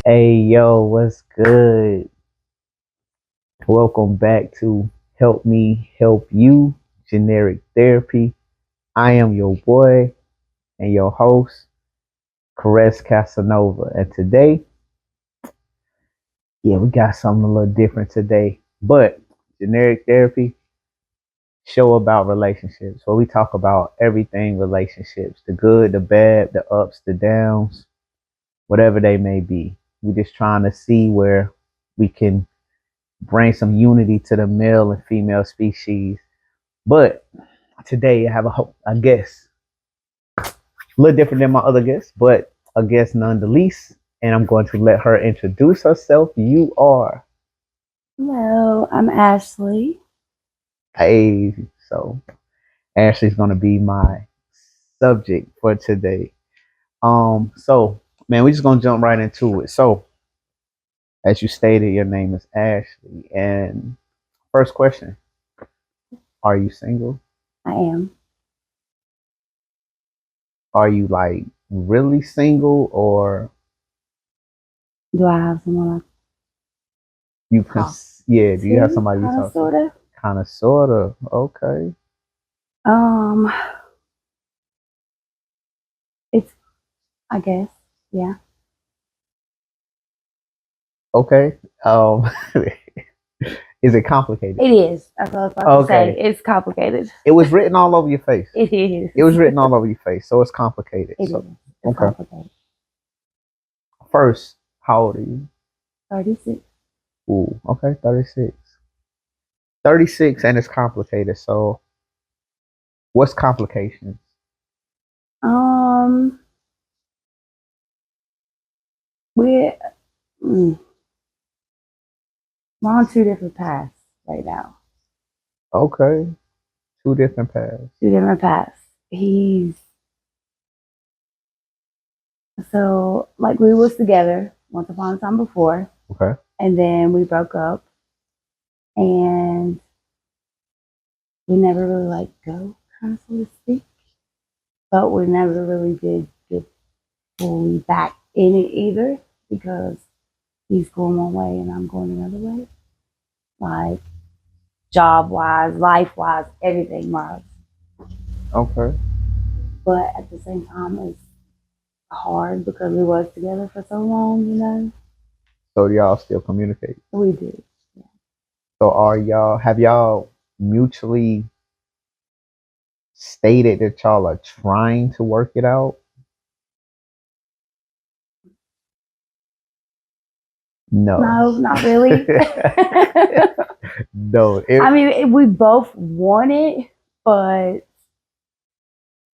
Hey yo, what's good? Welcome back to Help Me Help You Generic Therapy. I am your boy and your host, Caress Casanova. And today, we got something a little different today. But Generic Therapy, show about relationships. Where we talk about everything relationships, the good, the bad, the ups, the downs, whatever they may be. We're just trying to see where we can bring some unity to the male and female species. But today I have a guest, a little different than my other guests, but a guest none the least. And I'm going to let her introduce herself. You are. Hello, I'm Ashley. Hey, so Ashley's going to be my subject for today. So man, we're just gonna jump right into it. So, as you stated, your name is Ashley, and first question: are you single? I am. Are you like really single, or Do I have someone like you talk yeah, do you have to? somebody you Kind of, talk to? sort of. Kind of, sort of. Okay. Um, it's, I guess, yeah. Okay. Is it complicated? It is. That's what I was about to say. Okay. It's complicated. It was written all over your face. It is. It was written all over your face, so it's complicated. It So, is. It's okay. complicated. First, how old are you? 36. Ooh, okay, 36. 36 and it's complicated. So, what's complications? Um, we're, mm, we're on two different paths right now. Okay. Two different paths. Two different paths. So, like, we was together once upon a time before, Okay. and then we broke up, and we never really let go, kind of, so to speak. But we never really did get fully back in it either, because he's going one way and I'm going another way. Like, job wise, life wise, everything wise. Okay. But at the same time, it's hard because we was together for so long. So y'all still communicate. We do. Yeah. So have y'all mutually stated that y'all are trying to work it out? No. No, not really. No. I mean, we both want it, but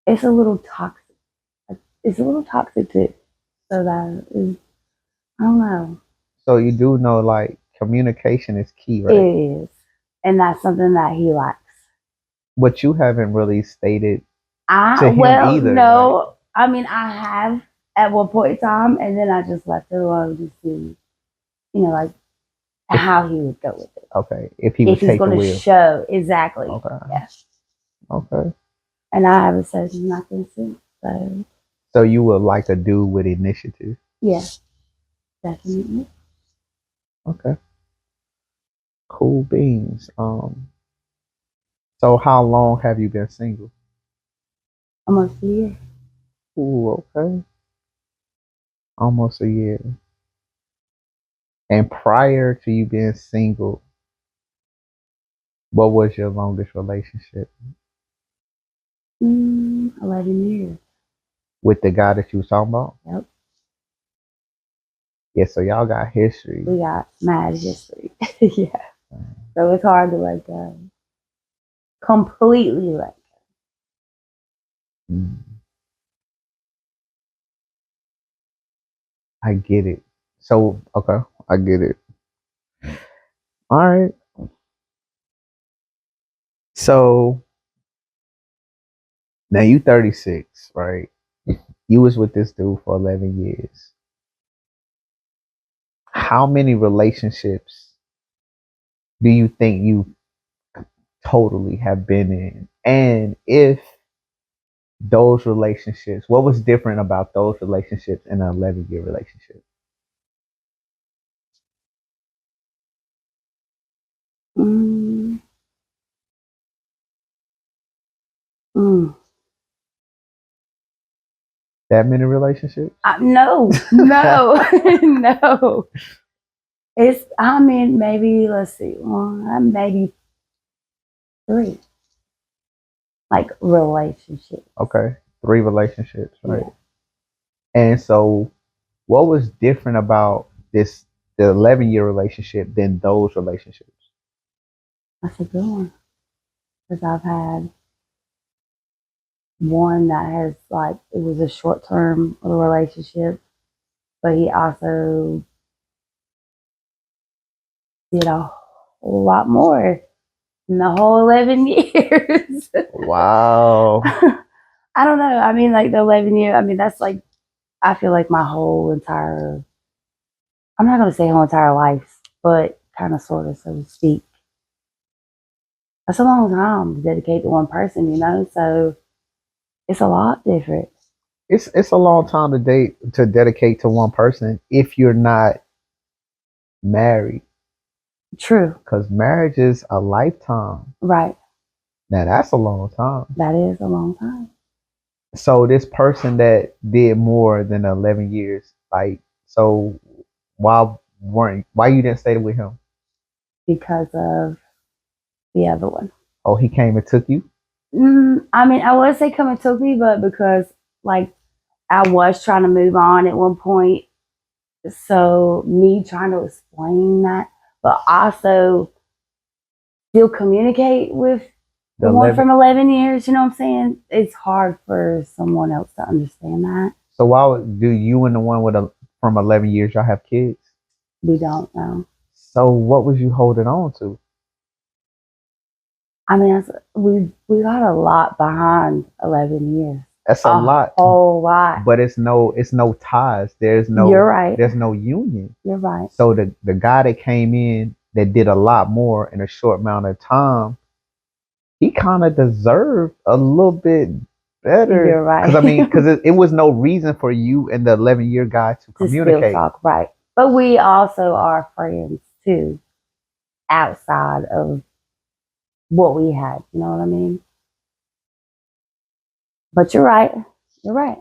it's a little toxic. It's a little toxic too. So that is, I don't know. So you do know like communication is key, right? It is. And that's something that he likes. But you haven't really stated to him Well, either. no. Right? I mean, I have at one point in time, and then I just left it alone to see, like how he would go with it. Okay. If he would he's take the going to wheel. show, exactly. Okay. Yes. Okay. And I haven't said nothing since. So you would like a dude with initiative? Yeah, definitely. Okay. Cool beans. So how long have you been single? Almost a year. Ooh, okay. Almost a year. And prior to you being single, what was your longest relationship? 11 years. With the guy that you was talking about? Yep. Yeah, so y'all got history. We got mad history. Yeah. So it's hard to completely let go. I get it. So, okay, I get it. All right. So now you 36, right? You was with this dude for 11 years. How many relationships do you think you totally have been in And if those relationships, what was different about those relationships in an 11-year relationship? Mm, mm. That many relationships? No, no, no. It's, I mean, maybe, let's see, maybe three, like relationships. Okay. 3 relationships, right? Yeah, And so what was different about the 11-year relationship than those relationships? that's a good one. Because I've had one that has, like, it was a short term relationship, but he also did a whole lot more in the whole 11 years. Wow. I don't know. I mean, like the 11 year, I mean, that's like, I feel like my whole entire, I'm not going to say whole entire life, but kind of sort of, so to speak. That's a long time to dedicate to one person, you know? So it's a lot different. It's a long time to dedicate to one person if you're not married, True. because marriage is a lifetime. Right. Now that's a long time. That is a long time. So this person that did more than 11 years, like, so why you didn't stay with him? Because of the other one. Oh, he came and took you? I mean, I would say come and took me, but because like I was trying to move on at one point, so me trying to explain that, but also still communicate with The the one 11. from 11 years, you know what I'm saying? It's hard for someone else to understand that. So do you and the one from 11 years, y'all have kids? We don't know. So what was you holding on to? I mean, we got a lot behind 11 years. That's a lot, whole lot. but it's no ties. You're right. There's no union. You're right. So the guy that came in that did a lot more in a short amount of time, he kind of deserved a little bit better. You're right. Because I mean, because it was no reason for you and the 11-year guy to To still communicate. talk, right? But we also are friends too, outside of what we had. You know what I mean? But you're right. You're right.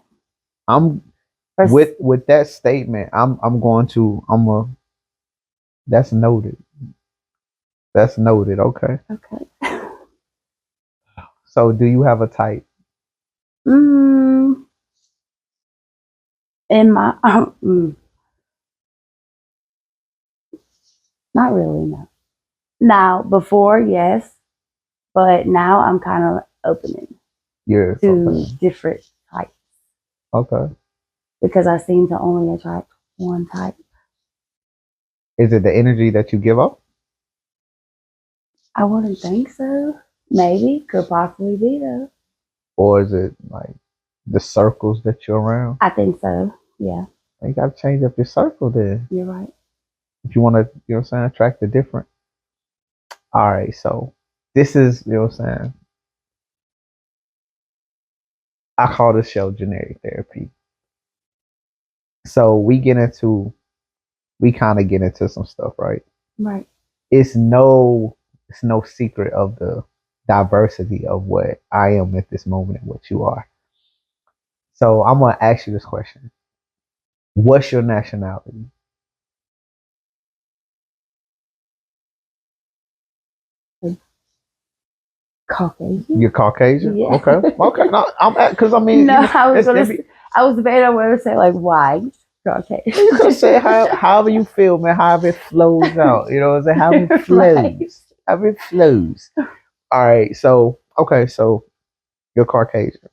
I'm with that statement. I'm a that's noted. That's noted. Okay. Okay. So do you have a type? Mm, in my not really, no. Now before, yes, but now I'm kind of opening Yeah. to Okay. different types Okay. because I seem to only attract one type. Is it the energy that you give up? I wouldn't think so. Maybe could possibly be though. Or is it like the circles that you're around? I think so. Yeah, You gotta change up your circle then. you're right. If you wanna, attract the different. Alright, so this is, I call this show generic therapy. So we kinda get into some stuff, right? Right. It's no secret of the diversity of what I am at this moment and what you are. So I'm gonna ask you this question. What's your nationality? Caucasian. You're Caucasian? Yeah. Okay. Okay. No, because I mean, No, it's, I was debating on whether to say like white Caucasian. you can say however you feel, man, however it flows out. You know what I'm saying? However it flows. Right. However it flows. All right. So, okay. So you're Caucasian.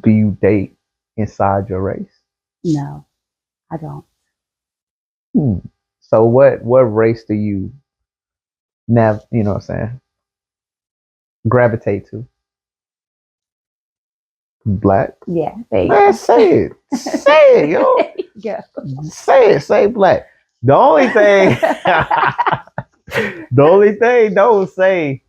Do you date inside your race? No, I don't. Hmm. So what race do you you know what I'm saying, gravitate to? Black? Yeah, there you Man, go. say it. Say it, yo. Yeah. Say it. Say black. The only thing The only thing don't say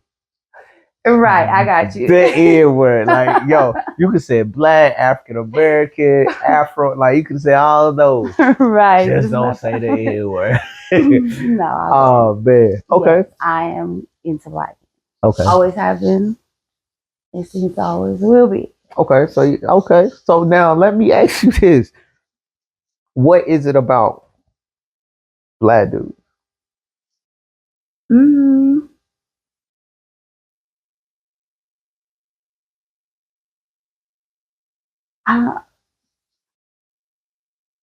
Right, I got you. the N word. Like, yo, you could say black, African American, Afro, like you could say all of those. Right. Just Just don't not say the N word. no, I Oh wouldn't. man. Okay. Yes, I am into black. Okay. Always have been. It seems always will be. Okay. So okay. So now let me ask you this: what is it about black dudes? Mm, I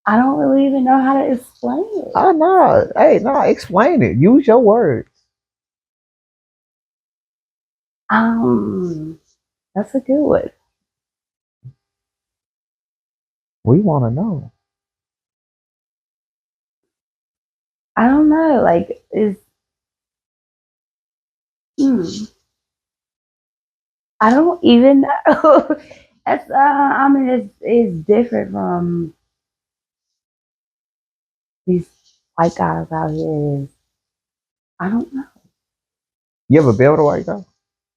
I don't really even know how to explain it. Oh no. Hey, no, explain it. Use your words. Um, that's a good one. We want to know. I don't know. Like, is hmm, I don't even know. That's I mean, it's different from these white guys out here. I don't know. You ever been with a white guy?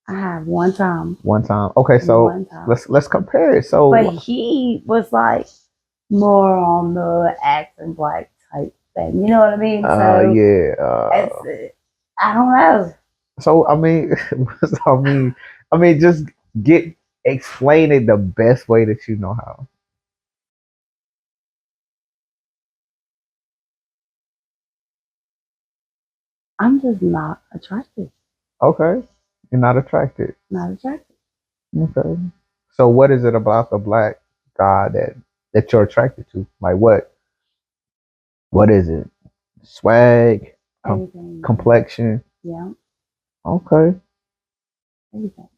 I have one time, One time. Okay, so one time, let's compare it. but So he was like more on the acting black type thing. You know what I mean? So yeah. it's I don't know. So I mean, so, just get explain it the best way that you know how. I'm just not attracted. Okay, you're not attracted. Not attracted. Okay. So what is it about the black guy that you're attracted to? Like what? What is it? Swag, Everything. complexion. Yeah. Okay. Everything.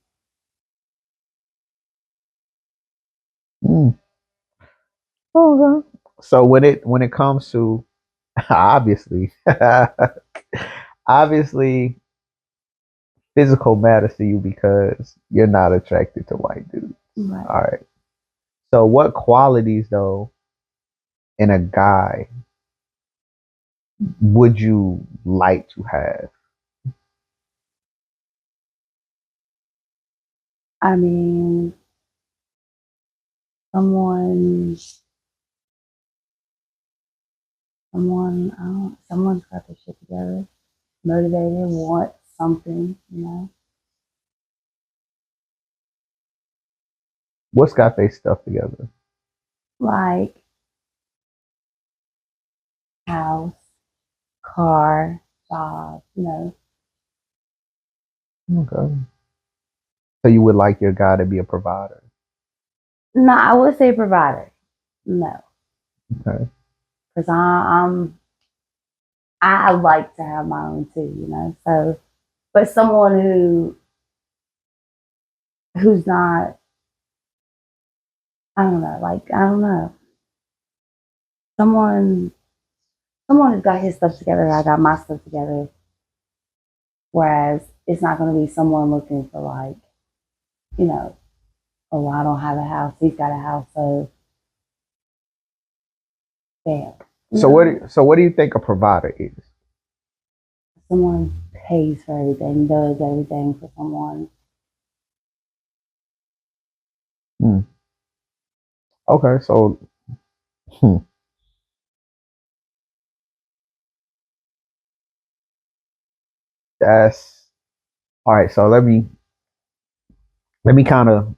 Mm. Okay. So when it comes to obviously obviously physical matters to you because you're not attracted to white dudes. Right. All right. So what qualities though in a guy would you like to have? I mean, someone, someone's got their shit together, motivated, want something, you know, What's got their stuff together? like house, car, job, you know. Okay. So you would like your guy to be a provider. No, I would say provider. No, Okay. because I like to have my own too, you know. So, but someone who's not, I don't know, like I don't know, someone someone who's got his stuff together, I got my stuff together. Whereas it's not going to be someone looking for like, you know, oh, I don't have a house, he's got a house, so damn. So what do you think a provider is? Someone pays for everything, does everything for someone. Hmm. Okay, so hmm, that's all right. So let me kind of.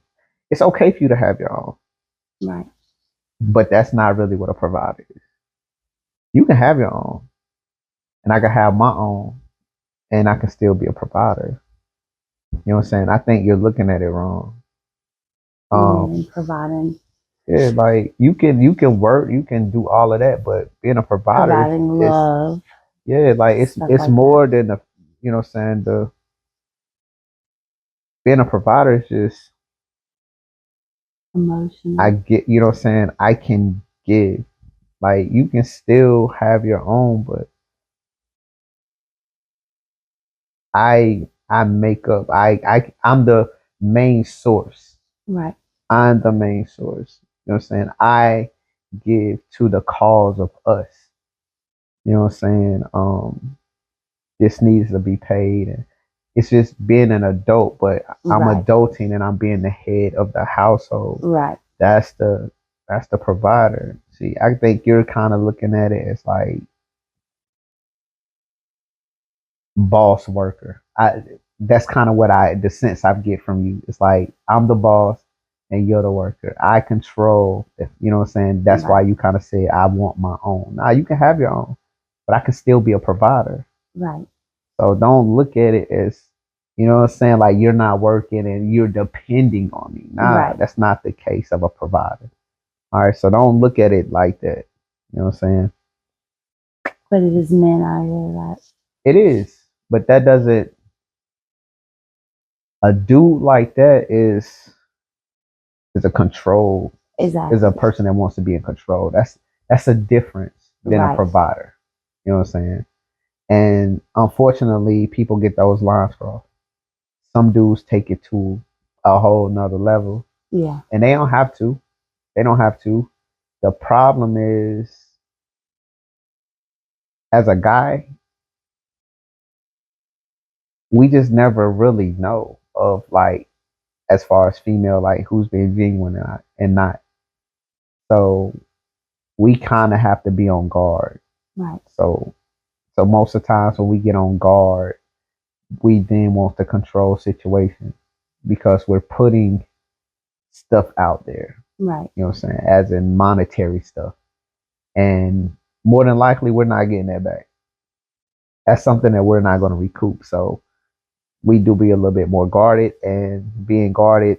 It's okay for you to have your own, Right. but that's not really what a provider is. You can have your own, and I can have my own, and I can still be a provider. You know what I'm saying? I think you're looking at it wrong. Meaning Um, providing yeah, like you can work, you can do all of that, but being a provider providing is love, yeah, like stuff it's like that. more than the you know what I'm saying the being a provider is just I Emotional. get you know what I'm saying I can give like you can still have your own, but I make up I'm the main source. Right. I'm the main source. You know what I'm saying? I give to the cause of us. You know what I'm saying? this needs to be paid, and it's just being an adult. But I'm Right. adulting and I'm being the head of the household. Right. That's the provider. See, I think you're kind of looking at it as like boss worker. I That's kind of what the sense I get from you. It's like I'm the boss and you're the worker. I control. You know what I'm saying? That's why Right. you kind of say I want my own. Now you can have your own, but I can still be a provider. Right. So don't look at it as, you know what I'm saying, like you're not working and you're depending on me. Nah, Right. that's not the case of a provider. All right, so don't look at it like that. You know what I'm saying? But it is men out here that It is, but that doesn't. A dude like that is a control. Is a exactly. person that wants to be in control. That's a difference than a Right. provider. You know what I'm saying? And unfortunately, people get those lines crossed. Some dudes take it to a whole nother level, Yeah. and they don't have to. They don't have to. The problem is, as a guy, we just never really know of like as far as female, like who's being genuine and not. So we kind of have to be on guard. Right. So most of the times when we get on guard, we then want to control situation because we're putting stuff out there. Right. You know what I'm saying? As in monetary stuff, and more than likely we're not getting that back. That's something that we're not going to recoup. So we do be a little bit more guarded, and being guarded,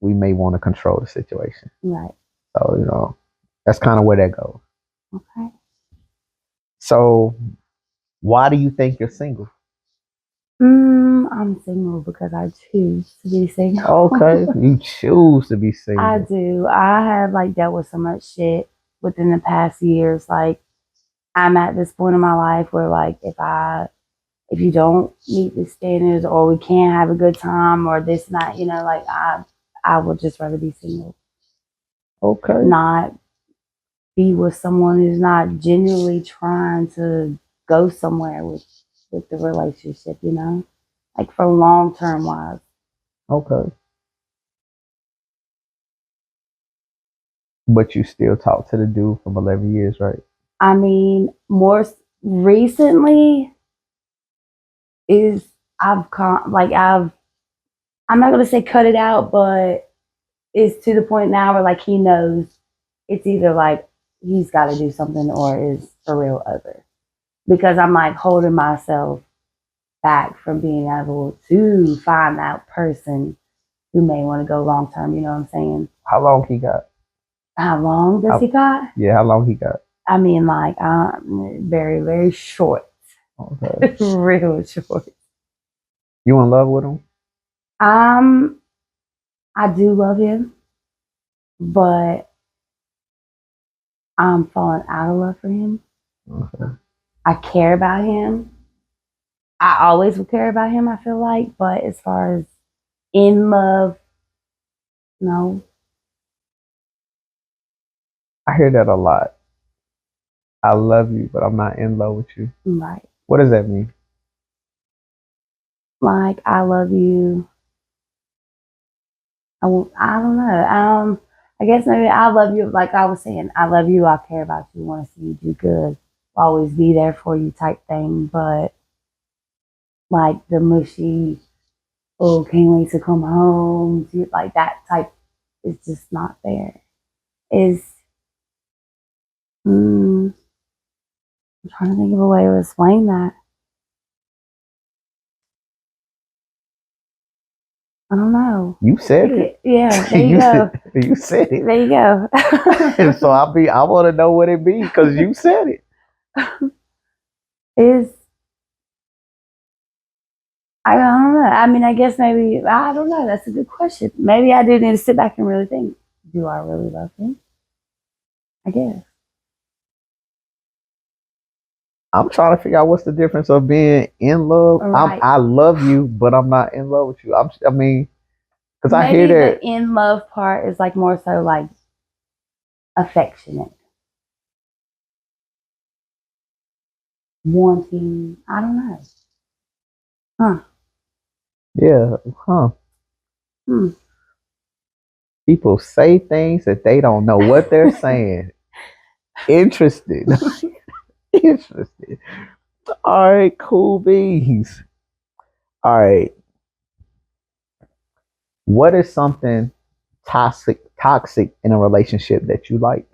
we may want to control the situation. Right. So that's kind of where that goes. Okay. So why do you think you're single? I'm single because I choose to be single. Okay, you choose to be I single. do. I have like dealt with so much shit within the past years. Like I'm at this point in my life where like if you don't meet the standards or we can't have a good time or this not, like I would just rather be single. Okay, Not be with someone who's not genuinely trying to go somewhere with the relationship, like for long term wise. okay, but you still talk to the dude from 11 years, right? I mean, more recently is I'm not gonna say cut it out, but it's to the point now where like he knows it's either like he's got to do something or is for real over because I'm like holding myself back from being able to find that person who may want to go long term. You know what I'm saying? How long he got? How long does he How, got? yeah, how long he got? I mean, like very very short, Okay. real short. You in love with him? Um, I do love him, but I'm falling out of love for him. Okay. I care about him. I always will care about him, I feel like, but as far as in love, no. I hear that a lot. I love you, but I'm not in love with you. Right. What does that mean? Like I love you. I don't know. I guess maybe I love you. Like I was saying, I love you. I care about you. Want to see you do good. Always be there for you type thing. But like the mushy, oh, can't wait to come home. Like that type is just not there. Is I'm trying to think of a way to explain that. I don't know. You said it. Yeah, there you you go. you said it. There you go. And so I want to know what it means because you said it. is I don't know. I mean, I guess maybe I don't know. That's a good question. Maybe I do need to sit back and really think. Do I really love him? I guess. I'm trying to figure out what's the difference of being in love. Right. I love you, but I'm not in love with you. I mean, because I hear Maybe the that. in love part is like more so like affectionate, wanting. I don't know. Huh. Yeah, huh? Hmm. People say things that they don't know what they're saying. Interesting. Interesting. All right, cool beans. All right. What is something toxic in a relationship that you like?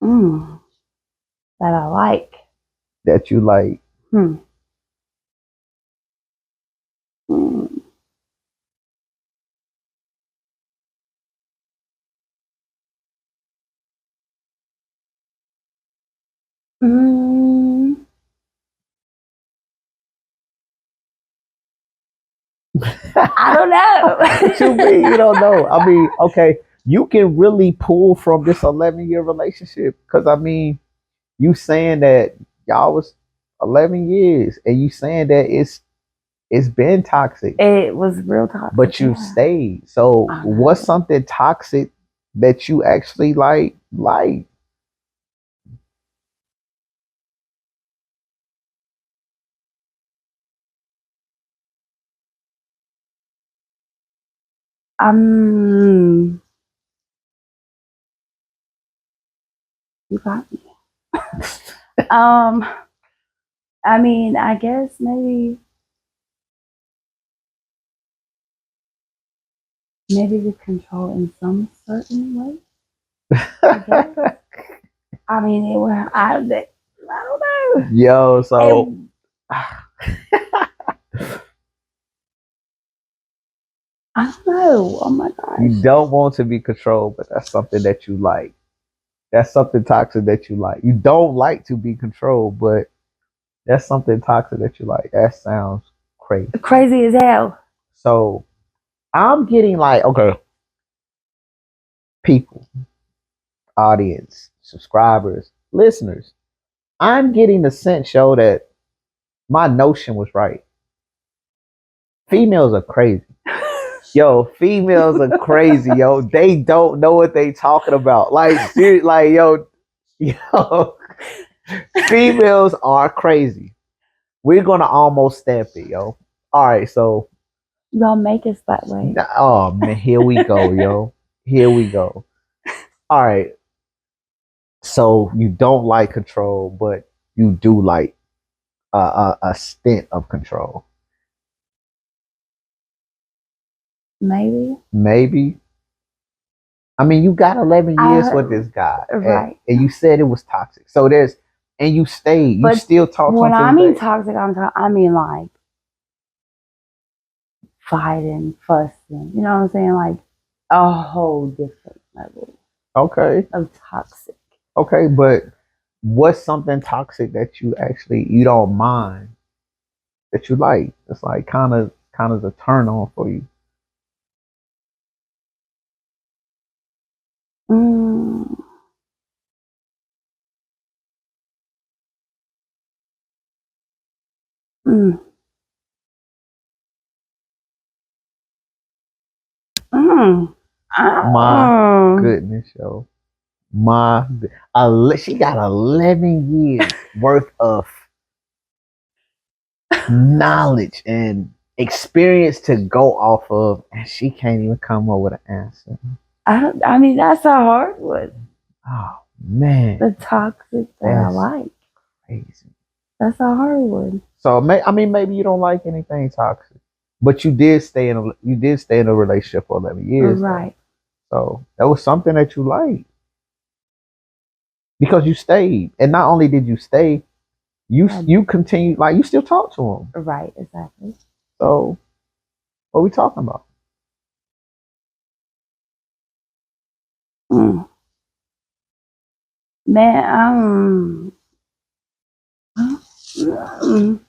Mm. That I like. That you like. Hmm. Mm. Mm. I don't What you know. mean you don't know? I mean, okay, you can really pull from this 11-year relationship because I mean, you saying that y'all was 11 years and you saying that it's been toxic, It was real toxic. but you Yeah. stayed. So I what's know. something toxic that you actually like? Um. You got me. Um. I mean, I guess maybe the control in some certain way. I guess. I mean, it was. I don't know. Yo, so It, I don't know. Oh my you gosh. don't want to be controlled, but that's something that you like. That's something toxic that you like. You don't like to be controlled, but that's something toxic that you like. That sounds crazy. Crazy as hell. So I'm getting like, okay, people, audience, subscribers, listeners. I'm getting the sense, show that my notion was right. Females are crazy. Yo, females are crazy, yo. They don't know what they talking about. Like, seriously, like, yo, females are crazy. We're gonna almost stamp it, yo. All right, so Y'all make us that way. oh man, here we go, yo. Here we go. All right, so you don't like control, but you do like a stint of control. Maybe. Maybe. I mean, you got 11 years with this guy, Right. and you said it was toxic. So there's, and you stayed. You But still talk to when him to I this mean day. toxic, I mean like fighting, fussing. You know what I'm saying? Like a whole different level Okay, of toxic. okay, but what's something toxic that you actually you don't mind that you like? It's like kind of a turn on for you. Mm, mm, mm. My Uh, goodness, yo. She got 11 years worth of knowledge and experience to go off of, and she can't even come up with an answer. I mean, that's a hard one. Oh man, The toxic that I that's like. crazy. That's a hard one. So I mean, maybe you don't like anything toxic, but you did stay in a relationship for 11 years though. Right. So that was something that you liked because you stayed, and not only did you stay, you continued like you still talk to him. Right. Exactly. So what are we talking about? Mm. Man,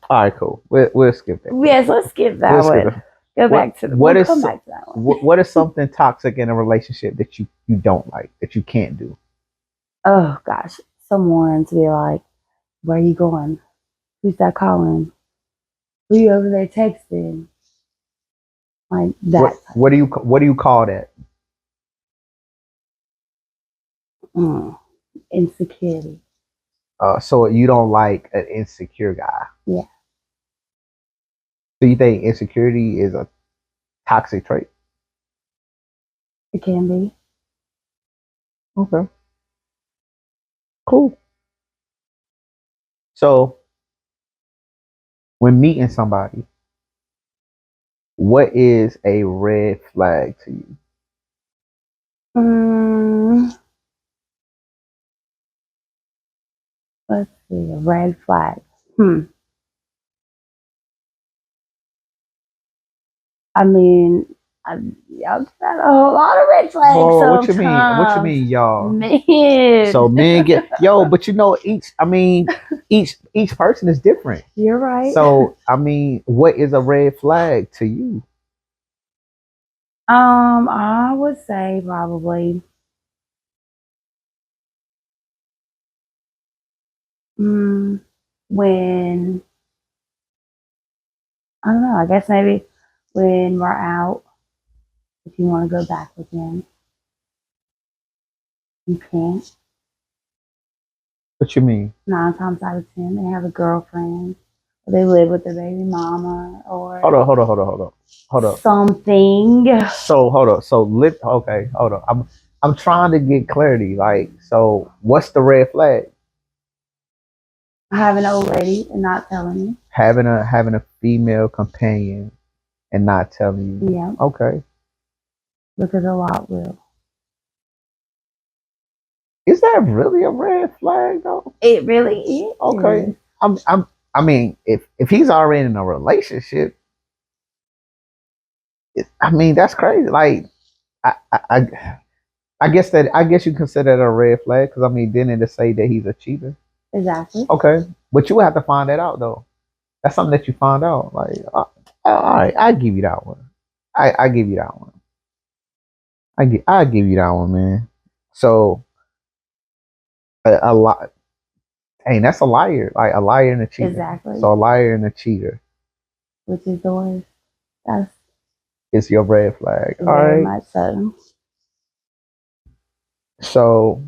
All right, cool. We'll skip that yes, question. let's skip We'll that skip one. it. Go What back to the. what We'll is come back to that one. what is something toxic in a relationship that you don't like that you can't do? Oh gosh, someone to be like, "Where are you going? Who's that calling? Who you over there texting?" Like that. What do you call that? Mm, insecurity. So you don't like an insecure guy. Yeah. So you think insecurity is a toxic trait? It can be. Okay, cool. So when meeting somebody, what is a red flag to you? Mm, let's see. A red flag. I mean, I've had a whole lot of red flags Well, what you mean? What you sometimes. mean, y'all? Man, So men get yo, but you know, each I mean, each person is different. you're right. So I mean, what is a red flag to you? I would say probably mm, when I don't know. I guess maybe when we're out, if you want to go back with them, you can't. What you mean? 9 times out of 10, they have a girlfriend, or they live with their baby mama, Hold or on, hold on, hold on, hold on, hold on. something. So hold on. So okay, hold on. I'm trying to get clarity. Like, so what's the red flag? Having an old lady and not telling me. Having a female companion and not telling you. Yeah, Okay. because a lot will. Is that really a red flag though? It really Okay. is. I mean, if he's already in a relationship, I mean that's crazy. Like I I, I I guess you consider that a red flag because I mean, didn't it say that he's a cheater? Exactly. Okay, but you would have to find that out though. That's something that you find out. Like, all right, I give you that one. I give you that one. I give you that one, man. So a lot. Hey, that's a liar. Like a liar and a cheater. Exactly. So a liar and a cheater Which is the worst. That's is your red flag. All very right. much so. So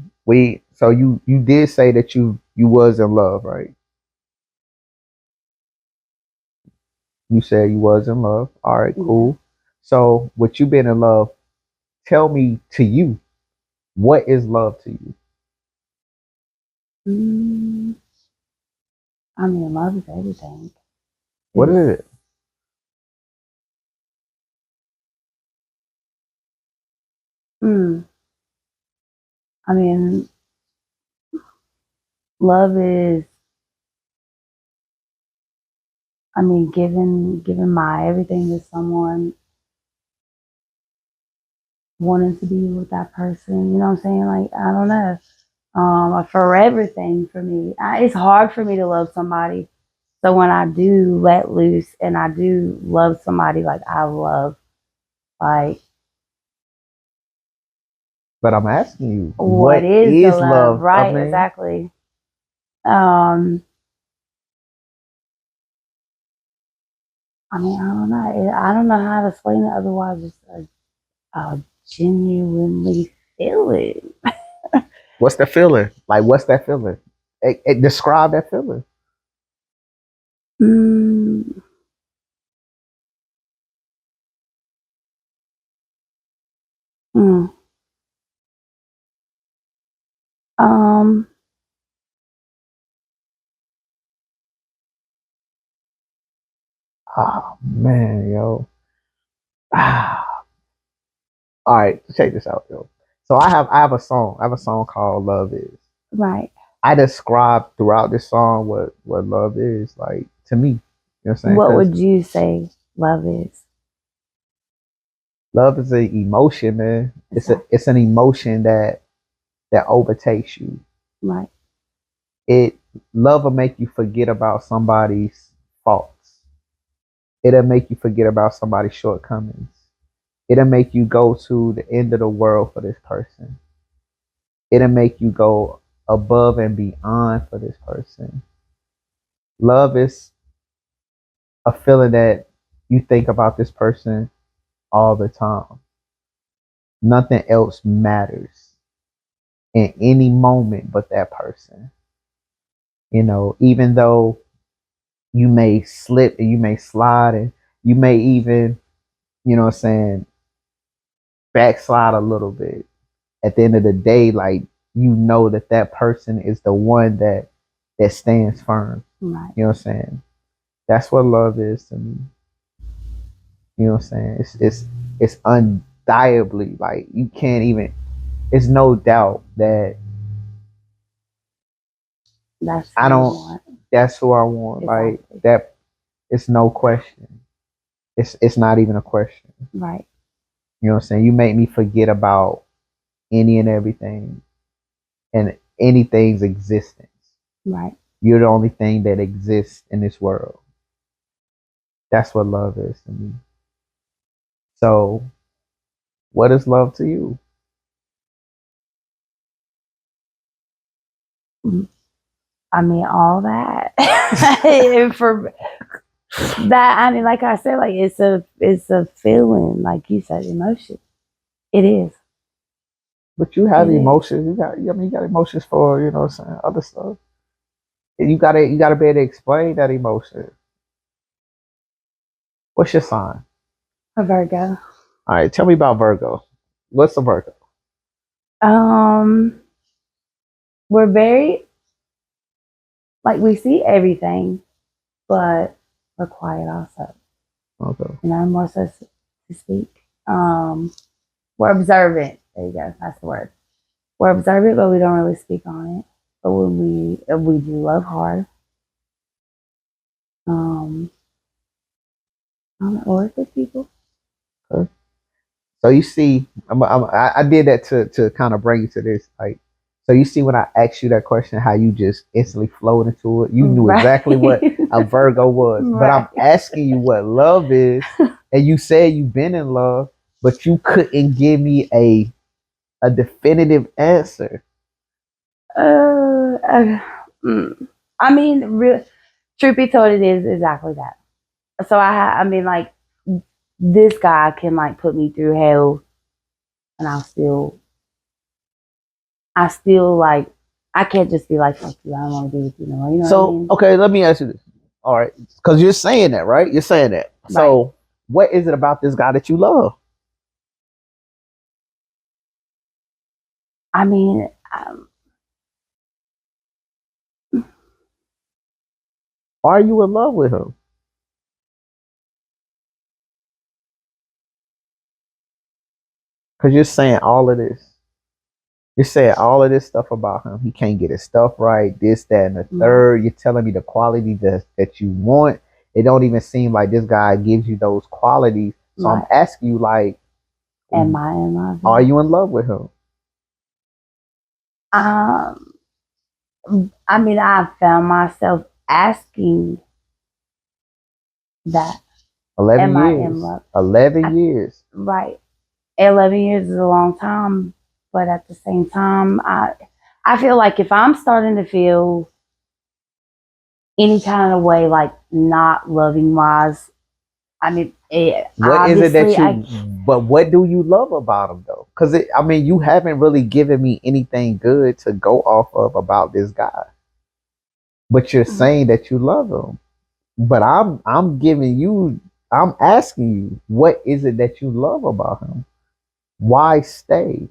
you did say that you was in love, right? You said you was in love. All right, Yeah. cool. So with you being in love, tell me to you, what is love to you? Mm, I mean, love is everything. What It's, is it? mm, I mean, love is, I mean, giving my everything to someone, wanting to be with that person. You know what I'm saying? Like, I don't know. A forever thing for me. It's hard for me to love somebody. So when I do let loose and I do love somebody, like I love, like But I'm asking you, what what is the is love? love? I Right? mean, Exactly. Um, I mean, I don't know. I don't know how to explain it otherwise. It's a genuinely feeling. what's the feeling? Like, what's that feeling? Describe that feeling. Mm, mm. Um, Oh man, yo. Ah. All right, check this out, yo. So I have a song. I have a song called "Love Is." right. I describe throughout this song what love is like to me. You know what I'm saying? What Because would you say love is? love is an emotion, man. Exactly. It's an emotion that overtakes you. Right. It Love will make you forget about somebody's faults. It'll make you forget about somebody's shortcomings. It'll make you go to the end of the world for this person. It'll make you go above and beyond for this person. Love is a feeling that you think about this person all the time. Nothing else matters in any moment but that person. You know, even though you may slip and you may slide and You may even, you know what I'm saying, backslide a little bit. At the end of the day, like, you know that that person is the one that stands firm. Right. You know what I'm saying? That's what love is to me. You know what I'm saying? It's undeniably, like, you can't even. It's no doubt that That's I what you don't. want. That's who I want. Like Exactly. that. It's no question. It's not even a question. Right. You know what I'm saying? You make me forget about any and everything and anything's existence. Right. You're the only thing that exists in this world. That's what love is to me. So, what is love to you? I mean, all that. And for that, I mean, like I said, like it's a feeling, like you said, emotion. It is. But you It have is. emotions. You got. I mean, you got emotions for, you know what I'm saying, other stuff. You gotta be able to explain that emotion. What's your sign? A Virgo. All right, tell me about Virgo. What's a Virgo? Um, we're very like we see everything, but we're quiet also. Okay. You know, more so to speak. We're observant. There you go. That's the word. We're observant, but we don't really speak on it. But when we do love hard. Um, I don't know, or good people. Okay. So you see, I did that to kind of bring you to this. Like, so you see when I asked you that question, how you just instantly flowed into it. You knew Right. exactly what a Virgo was. But I'm Right. asking you what love is, and you said you've been in love, but you couldn't give me a definitive answer. Uh, uh, mm. I mean, truth be told, it is exactly that. So I mean, like this guy can like put me through hell, and I still like, I can't just be like, fuck you, I don't want to be with you no more. You know what I So mean? okay, let me ask you this. All right, because you're saying that, right? You're saying that. Right. So what is it about this guy that you love? I mean, Are you in love with him? Because you're saying all of this. You're saying all of this stuff about him. He can't get his stuff right, this, that, and the right, third. You're telling me the quality that you want. It don't even seem like this guy gives you those qualities. So I'm right. asking you, like, Am I in love? are Yeah. you in love with him? Um, I mean, I found myself asking that. 11 Am I in years. love? 11 I, years. right. 11 years is a long time, but at the same time, I feel like if I'm starting to feel any kind of way, like not loving wise, I mean, What is it obviously, that you, but what do you love about him though? Because I mean, you haven't really given me anything good to go off of about this guy, but you're saying that you love him. But I'm giving you, I'm asking you, what is it that you love about him? Why stay?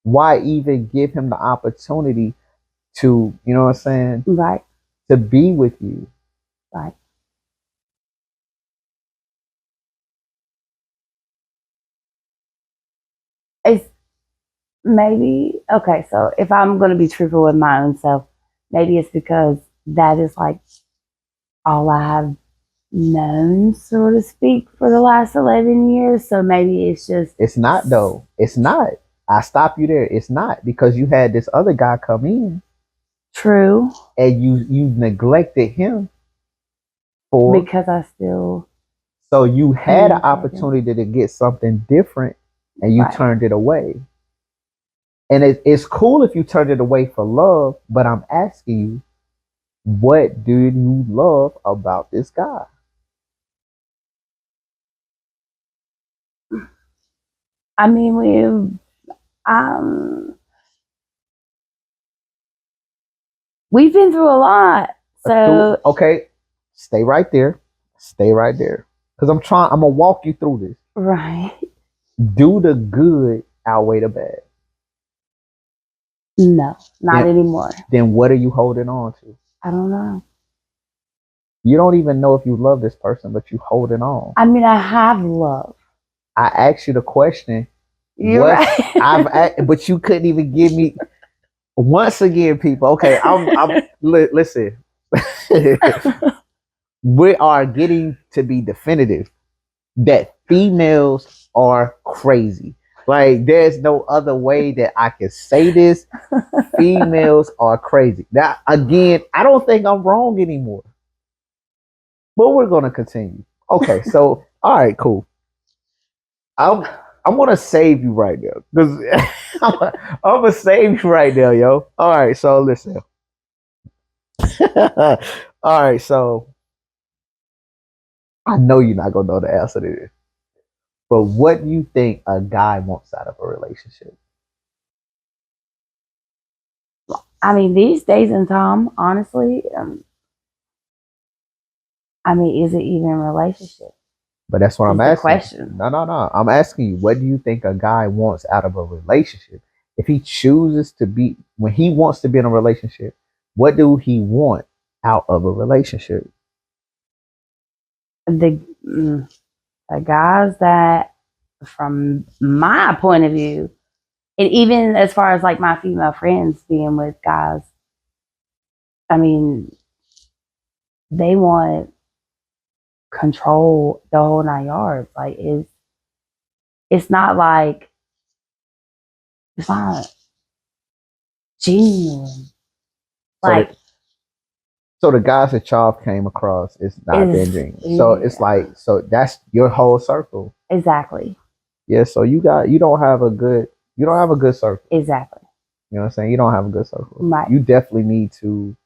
Why even give him the opportunity to, you know what I'm saying, right, to be with you? right. It's maybe okay. So if I'm going to be truthful with my own self, maybe it's because that is like all I have known, so to speak, for the last 11 years. So maybe it's just It's not though. It's not. I stop you there. It's not, because you had this other guy come in true and you neglected him for, because I still so you had an communicated. opportunity to get something different and you Right. turned it away. And it's cool if you turned it away for love, but I'm asking you, what do you love about this guy? I mean, um, we've been through a lot. So Okay, stay right there. Stay right there. Because I'm gonna walk you through this. Right. Do the good outweigh the bad? No, not Then, anymore. then what are you holding on to? I don't know. You don't even know if you love this person, but you holding on. I mean, I have love. I asked you the question. You're right. But you couldn't even give me. Once again, people. Okay, listen. We are getting to be definitive that females are crazy. Like, there's no other way that I can say this. Females are crazy. Now, again, I don't think I'm wrong anymore. But we're gonna continue. Okay, so all right, cool. I'm I'm gonna save you right now because I'm gonna save you right now, yo. All right, so listen. All right, so I know you're not gonna know the answer to this, but what do you think a guy wants out of a relationship? I mean, these days and time, honestly, I mean, is it even a relationship? But that's what I'm Is the asking. question. No, no, no. I'm asking you, what do you think a guy wants out of a relationship? If he chooses to be, when he wants to be in a relationship, what do he want out of a relationship? The the guys that, from my point of view, and even as far as like my female friends being with guys, I mean, they want control the whole 9 yards. Like, it's not like it's not genuine. So Like, that so the guys that y'all came across is not is been genuine. So it's yeah, like, so that's your whole circle. exactly, Yeah. So you don't have a good circle. exactly, You know what I'm saying? You don't have a good circle. right. You definitely need to.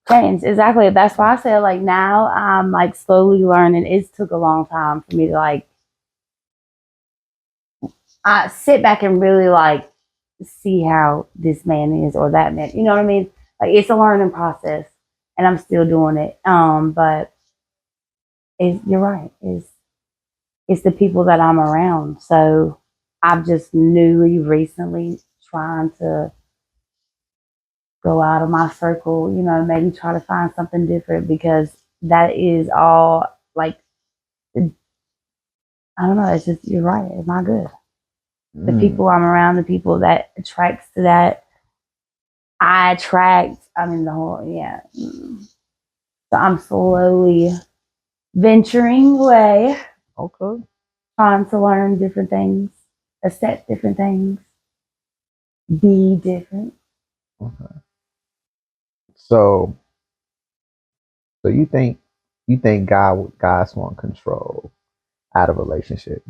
Change, exactly. That's why I said, like, now I'm like slowly learning. It took a long time for me to like I sit back and really like see how this man is or that man. You know what I mean? Like, it's a learning process, and I'm still doing it. But you're right. It's the people that I'm around. So I've just newly recently trying to go out of my circle. You know, maybe try to find something different because that is all like I don't know. It's just you're right. It's not good. The Mm, people I'm around, the people that attracts to that, I attract. I mean, the whole yeah. So I'm slowly venturing away, okay. trying to learn different things, accept different things, be different. Okay. So so you think guys want control out of relationships?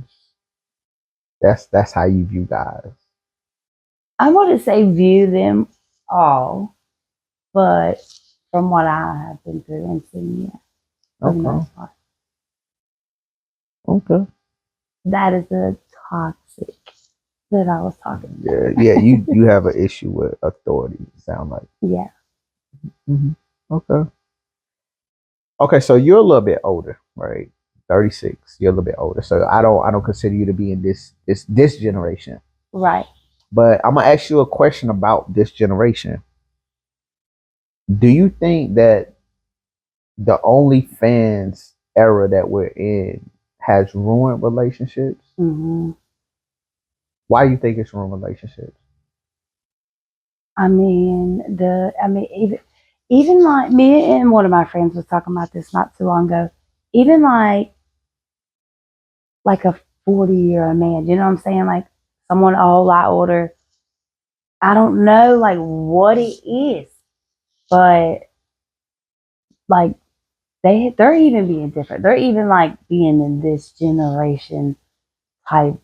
That's how you view guys. I want to say view them all, but from what I have been through and seen, yeah, for the Okay. most part, Okay. that is the toxic that I was talking Yeah, about. yeah. You have an issue with authority. Sound like. Yeah, Hmm. Okay. Okay. So you're a little bit older, right? 36. You're a little bit older. So I don't consider you to be in this generation. right. But I'm gonna ask you a question about this generation. Do you think that the OnlyFans era that we're in has ruined relationships? Hmm. Why do you think it's ruined relationships? I mean, even like me and one of my friends was talking about this not too long ago. Even like a 40-year man, you know what I'm saying? Like someone a whole lot older. I don't know like what it is, but like they're even being different. They're even like being in this generation type,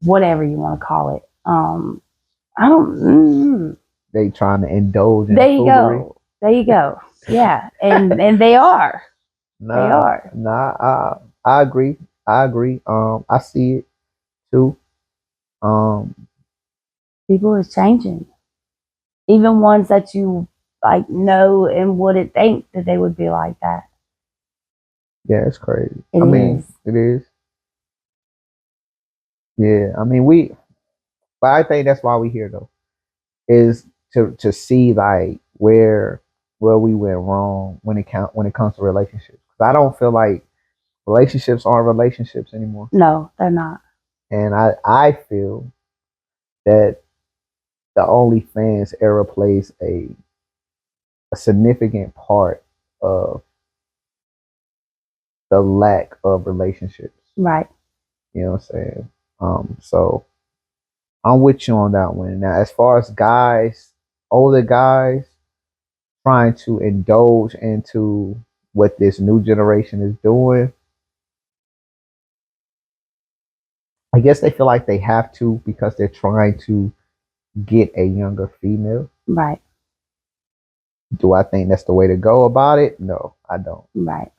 whatever you want to call it. I don't. They trying to indulge in There you foolery? go. There you go. Yeah, and they are. They Nah, are. nah. I agree. I agree. I see it too. Um, People is changing. Even ones that you like know and wouldn't think that they would be like that. Yeah, it's crazy. It I mean, is. it is. Yeah, I mean, but I think that's why we here though, is to see like where we went wrong when it comes to relationships. 'Cause I don't feel like relationships aren't relationships anymore, No, they're not. and I feel that the OnlyFans era plays a significant part of the lack of relationships. Right. You know what I'm saying? So I'm with you on that one. Now, as far as guys, older guys trying to indulge into what this new generation is doing, I guess they feel like they have to because they're trying to get a younger female. Right. Do I think that's the way to go about it? No, I don't. Right.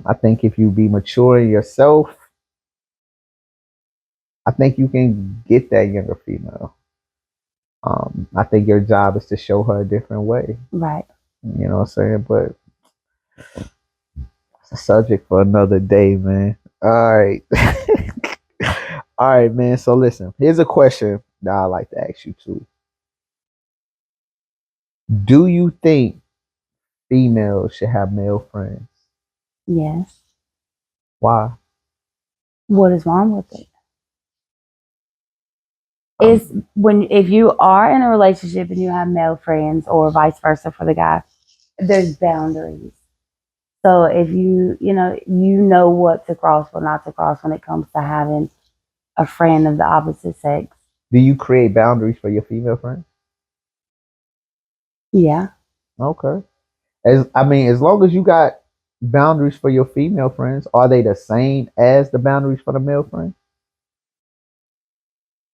I think if you be mature in yourself, I think you can get that younger female. I think your job is to show her a different way. Right. You know what I'm saying? But it's a subject for another day, man. All right. All right, man. So listen, here's a question that I like to ask you too. Do you think females should have male friends? Yes. Why? What is wrong with it? Is Um, when if you are in a relationship and you have male friends or vice versa for the guy, there's boundaries. So if you know what to cross, what not to cross when it comes to having a friend of the opposite sex. do you create boundaries for your female friends? Yeah. Okay. As long as you got boundaries for your female friends, are they the same as the boundaries for the male friends?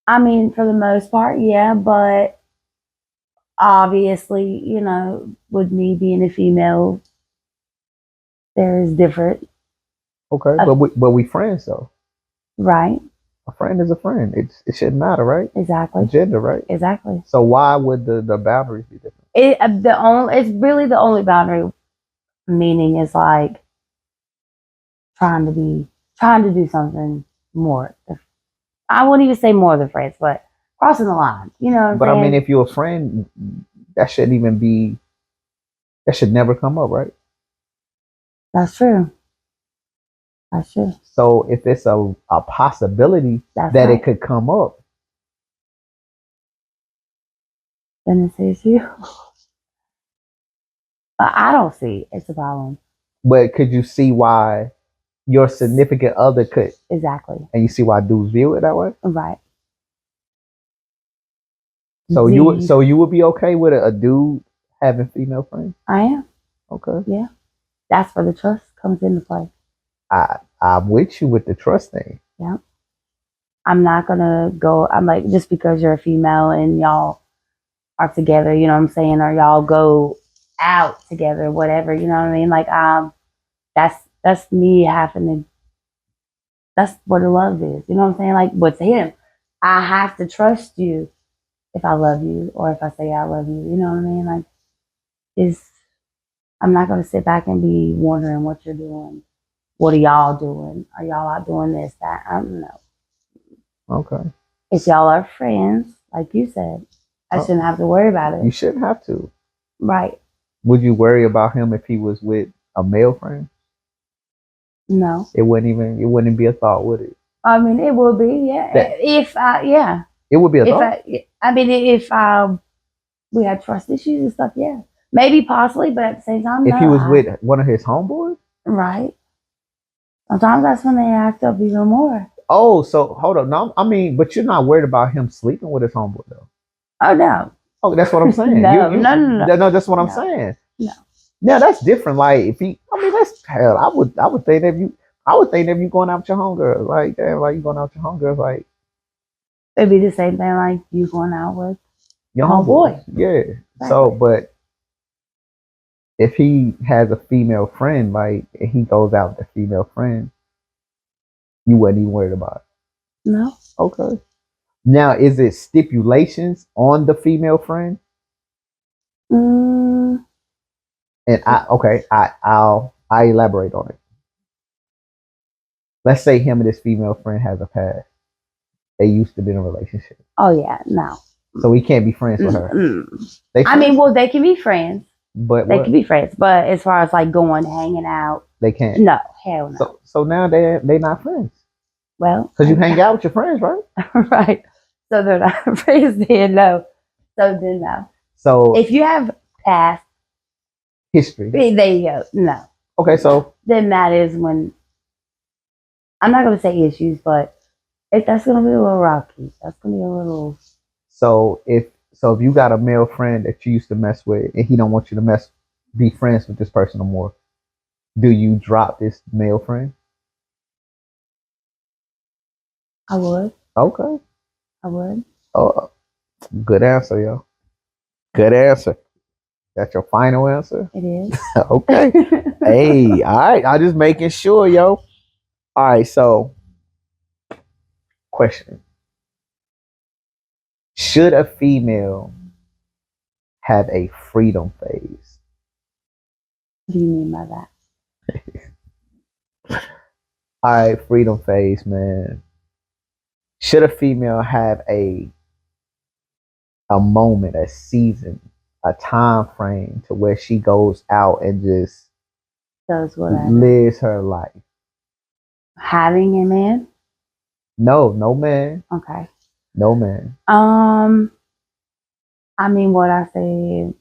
I mean, for the most part, yeah, but obviously, with me being a female, there is different, Okay, uh, but we friends though. right? A friend is a friend. It shouldn't matter, right? Exactly. Gender, right? Exactly. So why would the boundaries be different? It's really the only boundary meaning is like trying to be trying to do something more. I wouldn't even say more than friends, but crossing the line. You know what I'm But I mean, saying? if you're a friend, that shouldn't even be. That should never come up, right? That's true. That's true. So if it's a possibility That's that it right. could come up, Then it's you. But I don't see it's a problem. but could you see why your significant other could, Exactly. and you see why dudes view it that way? Right. So Do you? you would be okay with a dude having female friends? I am. Okay. Yeah. That's where the trust comes into play. I'm with you with the trust thing. Yeah. I'm not gonna go. I'm like just because you're a female and y'all are together, you know what I'm saying, or y'all go out together, whatever, you know what I mean? Like that's me having to that's what the love is. You know what I'm saying? Like with him, I have to trust you if I love you or if I say I love you. You know what I mean? Like it's I'm not gonna sit back and be wondering what you're doing. What are y'all doing? Are y'all out doing this, that? I don't know. Okay. If y'all are friends, like you said, I Oh, shouldn't have to worry about you it. shouldn't have to. Right. Would you worry about him if he was with a male friend? No. It wouldn't be a thought, would it? I mean, it will be, yeah. That If I, yeah, it would be a if thought. I mean, if we had trust issues and stuff, yeah, maybe possibly, but at the same time, If no. he was with one of his homeboys? Right. Sometimes that's when they act up even more. Oh, so hold on. No, I mean, but you're not worried about him sleeping with his homeboy though. Oh no, Oh, that's what I'm saying. no, no, no, no, No, that's what I'm no, saying. no. Yeah, that's different. Like if he, I mean, that's hell. I would think if you, I would think if you going out with your homegirl, like damn, like you going out with your homegirl, like It'd be the same thing like you going out with your your homeboys. homeboy. Yeah. So, Exactly. but if he has a female friend, like and he goes out with a female friend, you wasn't even worried about No. it. Okay. Now, is it stipulations on the female friend? Mm, And I okay, I elaborate on it. let's say him and his female friend has a past. They used to be in a relationship. Oh yeah, no. So we can't be friends with her. They I mean, well, they can be friends. But they can be friends. But as far as like going, hanging out, they can't. No, hell no. So now they not friends. Well, because you hang out with your friends, right? Right. So they're not friends. Then no. So then no. So if you have past history, there you go. No. Okay, so then that is when I'm not going to say issues, but that's going to be a little rocky. That's going to be a little. So if you got a male friend that you used to mess with, and he don't want you to be friends with this person no more, do you drop this male friend? I would. Okay. I would. Oh, good answer, yo. Good answer. That's your final answer? It is. Okay. Hey, all right. I'm just making sure, yo. All right, so question. Should a female have a freedom phase? What do you mean by that? All right, freedom phase, man. Should a female have a moment, a season, a time frame to where she goes out and just does whatever, lives her life? Having a man? No man. Okay. No man. I mean, what I say.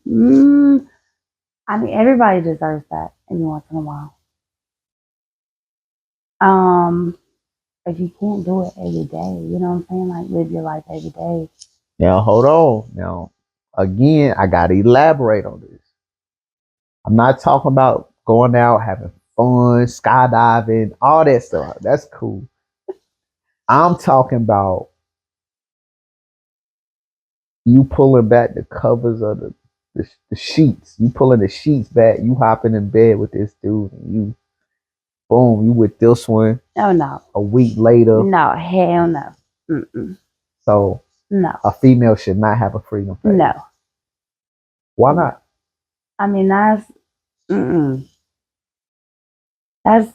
I mean, everybody deserves that every once in a while. If you can't do it every day, you know what I'm saying? Like live your life every day. Now hold on. Now again, I gotta elaborate on this. I'm not talking about going out having fun, skydiving, all that stuff. That's cool. I'm talking about you pulling back the covers of the sheets. You pulling the sheets back. You hopping in bed with this dude, and you boom, you with this one. Oh no. A week later. No, hell no. Mm-mm. So no, a female should not have a freedom phase. No. Why not? I mean, that's that's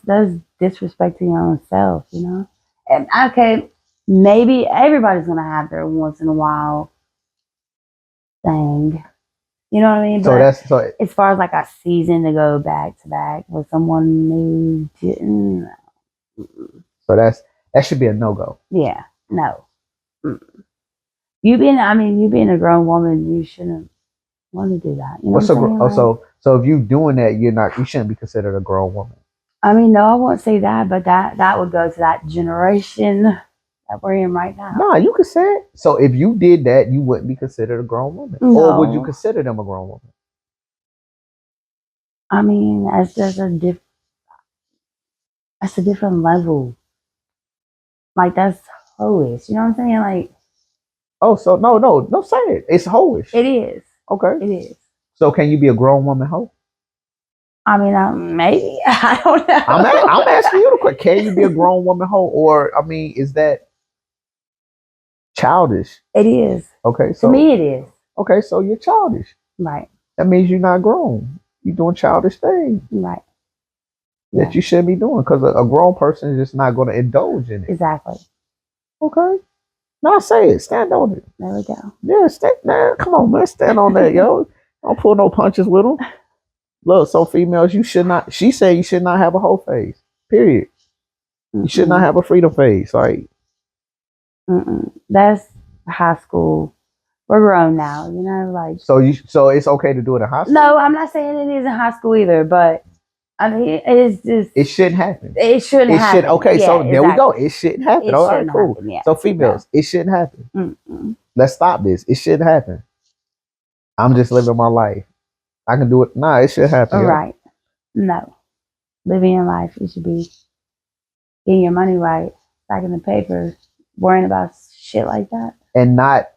disrespecting your own self, you know. And okay, maybe everybody's gonna have their once in a while thing. You know what I mean? So but that's so. As far as like a season to go back to back with someone new, didn't. So that should be a no go. Yeah, no. You being a grown woman, you shouldn't want to do that. You know what I'm saying? So if you doing that, you shouldn't be considered a grown woman. I mean, no, I won't say that, but that would go to that generation that we're in right now. Nah, you could say it. So if you did that, you wouldn't be considered a grown woman. No. Or would you consider them a grown woman? I mean, that's just that's a different level. Like that's hoish. You know what I'm saying? Like, oh, so no, say it. It's hoish. It is. Okay. It is. So can you be a grown woman hoe? I mean, maybe. I don't know. I'm asking you the question. Can you be a grown woman hoe? Or, I mean, is that childish? It is. Okay, so. To me, it is. Okay, so you're childish. Right. That means you're not grown. You're doing childish things. Right. That you shouldn't be doing because a grown person is just not going to indulge in it. Exactly. Okay. Now say it. Stand on it. There we go. Yeah, stand. Man, come on, man. Stand on that, yo. Don't pull no punches with them. Look, so females, you should not. She said you should not have a whole phase. Period. You should not have a freedom phase. Like. That's high school. We're grown now, you know. Like. So it's okay to do it in high school. No, I'm not saying it is in high school either, but I mean, it's just. It shouldn't happen. It shouldn't happen. Okay, yeah, so there we go. It shouldn't happen. All right, cool. Happen, yeah. So females, it shouldn't happen. Let's stop this. It shouldn't happen. I'm just living my life. I can do it. Nah, it should happen. Right. Yeah. No. Living your life. You should be getting your money right, back in the paper, worrying about shit like that. And not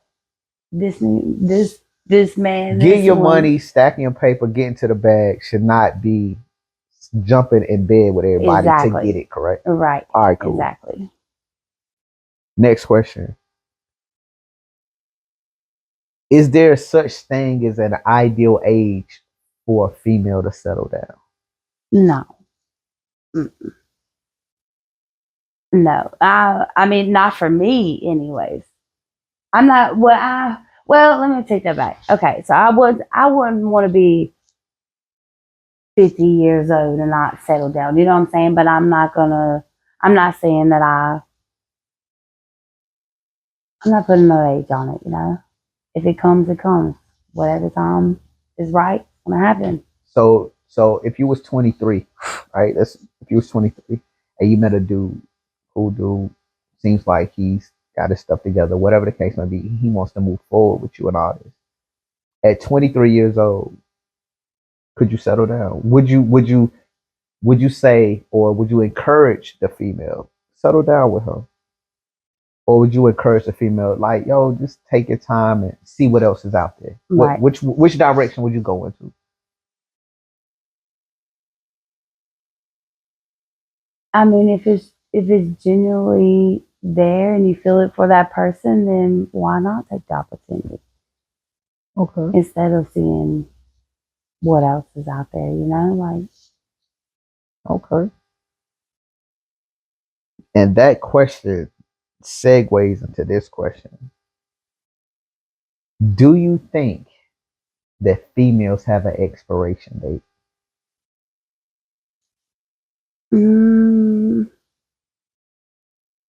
this man. Getting your money, stacking your paper, getting to the bag should not be jumping in bed with everybody to get it, correct? Right. All right, cool. Exactly. Next question. Is there such thing as an ideal age for a female to settle down? No. No, I mean, not for me, anyways. I'm not. Well, let me take that back. Okay, so I wouldn't want to be 50 years old and not settle down. You know what I'm saying? But I'm not gonna. I'm not saying that I'm not putting no age on it. You know, if it comes, it comes. Whatever time is right, it's gonna happen. So if you was 23, right? That's if you was 23 and you met a dude, cool dude, seems like he's got his stuff together, whatever the case may be, he wants to move forward with you and all this. At 23 years old, could you settle down? Would you say, or would you encourage the female settle down with her, or would you encourage the female like, yo, just take your time and see what else is out there? What Right. which direction would you go into? I mean, if it's genuinely there and you feel it for that person, then why not take the opportunity Okay. instead of seeing what else is out there? You know, like Okay. And that question segues into this question. Do you think that females have an expiration date? mm,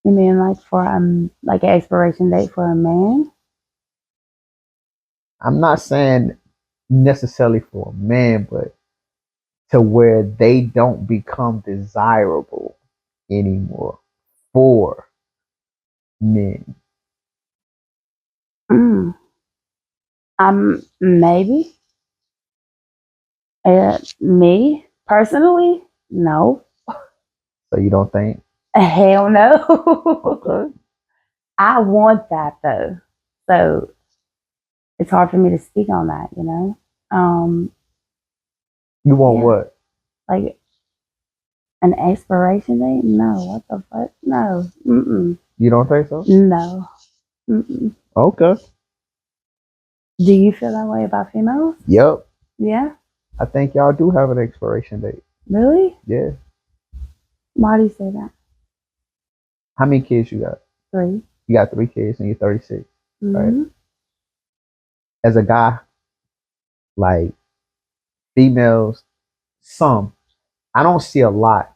you mean like for like an expiration date for a man? I'm not saying necessarily for a man, but to where they don't become desirable anymore for men. Mm, maybe. Me personally, no. So you don't think? Hell no. Okay. I want that though, so it's hard for me to speak on that. You know, You want yeah, what? like an expiration date? No, what the fuck? No, You don't think so? no. Mm-mm. Okay. Do you feel that way about females? Yep. Yeah, I think y'all do have an expiration date. really? Yeah. Why do you say that? How many kids you got? 3. You got 3 kids and you're 36, right? Mm-hmm. As a guy, like females, some, I don't see a lot,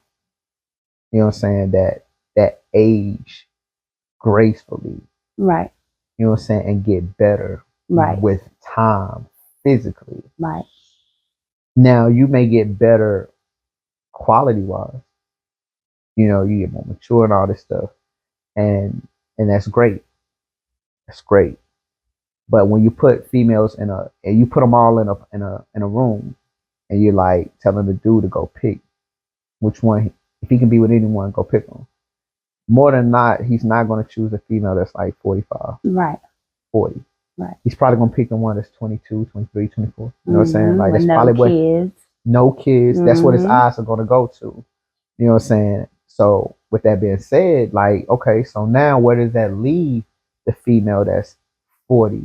you know what I'm saying, that age gracefully, Right, you know what I'm saying, and get better right, with time physically. right, Now you may get better quality wise, you get more mature and all this stuff. And that's great. That's great. But when you put females and you put them all in a room and you're like telling the dude to go pick which one, if he can be with anyone, go pick them. More than not, he's not going to choose a female that's like 45, right, 40. right. He's probably going to pick the one that's 22, 23, 24. You know what I'm saying? Mm-hmm. Like, With that's no probably what, kids. no kids, that's what his Mm-hmm. eyes are going to go to. You know what I'm saying? So, with that being said, like, okay, so now where does that leave the female that's 40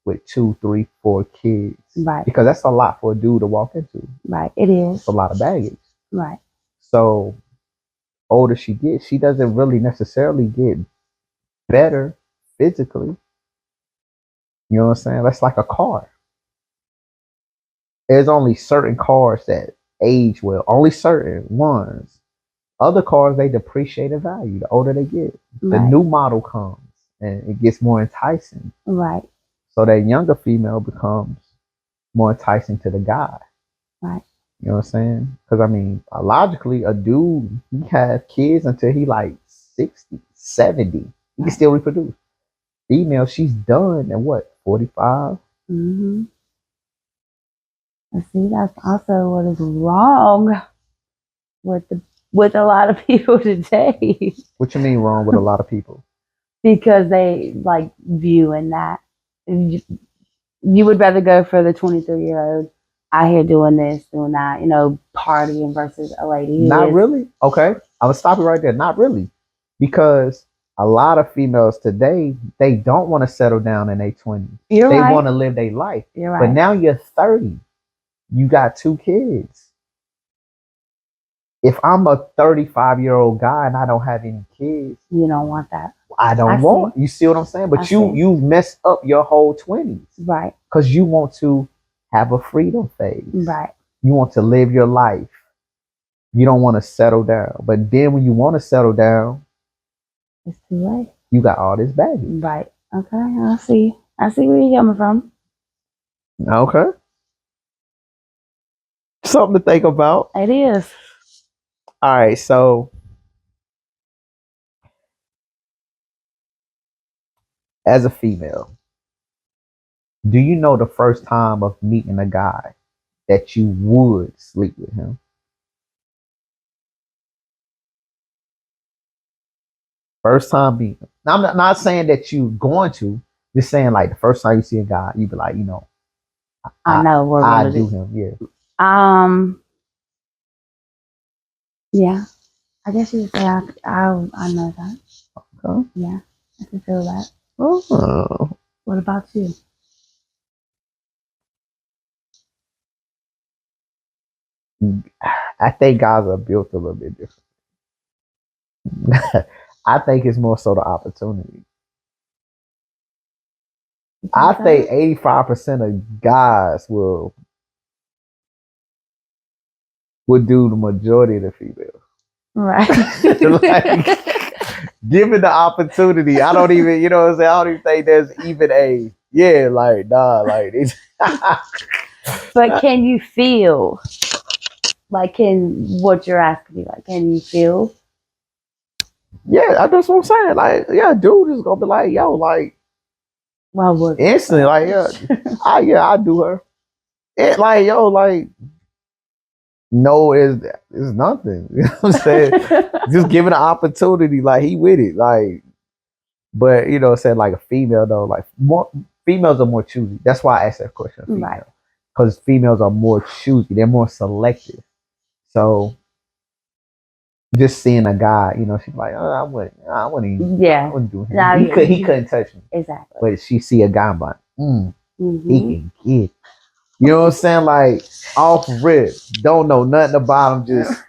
with two, three, 4 kids? Right, Because that's a lot for a dude to walk into. right. It It's is. a lot of baggage. Right. So, older she gets, she doesn't really necessarily get better physically. You know what I'm saying? That's like a car. There's only certain cars that age well, only certain ones. Other cars, they depreciate in value the older they get. The Right. new model comes and it gets more enticing. Right. So that younger female becomes more enticing to the guy. Right. You know what I'm saying? Because I mean, logically, a dude, he has kids until he like 60, 70. He can Right. still reproduce. Female, she's done at what, 45? Mm-hmm. And see, that's also what is wrong with with a lot of people today What you mean wrong with a lot of people? because they like viewing that. You would rather go for the 23-year-old out here doing this, doing that, partying versus a lady who Not is. really. Okay. I'm gonna stop you right there. Not really. Because a lot of females today, they don't want to settle down in their 20s. You're They right. want to live their life. You're But right. now you're 30. You got 2 kids. If I'm a 35-year-old guy and I don't have any kids, You don't want that. I don't I want. see. You see what I'm saying? I But see. you've messed up your whole 20s Right. because you want to have a freedom phase. Right. You want to live your life. You don't want to settle down. But then when you want to settle down, It's too late. you got all this baggage. Right. Okay. I see. I see where you're coming from. Okay. Something to think about. It is. All right. So, as a female, do you know the first time of meeting a guy that you would sleep with him? First time meeting him. Now, I'm not saying that you going to, just saying like the first time you see a guy, you be like, I know we're I gonna do do. him, yeah. Yeah. I guess you would say I know that. Okay. Yeah. I can feel that. Oh. What about you? I think guys are built a little bit different. I think it's more so the opportunity. I think 85% of guys will do the majority of the females. Right. Like, given the opportunity, I don't even, you know what I'm saying? I don't even think there's even a, yeah, like, nah, like, it's. But can you feel like what you're asking me? Like, can you feel? Yeah, that's what I'm saying. Like, yeah, dude is gonna be like, yo, like, Well, we're instantly, like, yeah, I do her. It, like, yo, like, no, is nothing. You know what I'm saying? Just give it an opportunity. Like, he with it. Like, but you know, saying like a female though, like more females are more choosy. That's why I asked that question. Female, Right. because females are more choosy. They're more selective. So just seeing a guy, you know, she's like, oh, I wouldn't even, Yeah. I wouldn't do him. Now, He couldn't touch me. Exactly. But she see a guy, I'm like, Mm-hmm. he can get. You know what I'm saying? Like off rip, don't know nothing about him. Just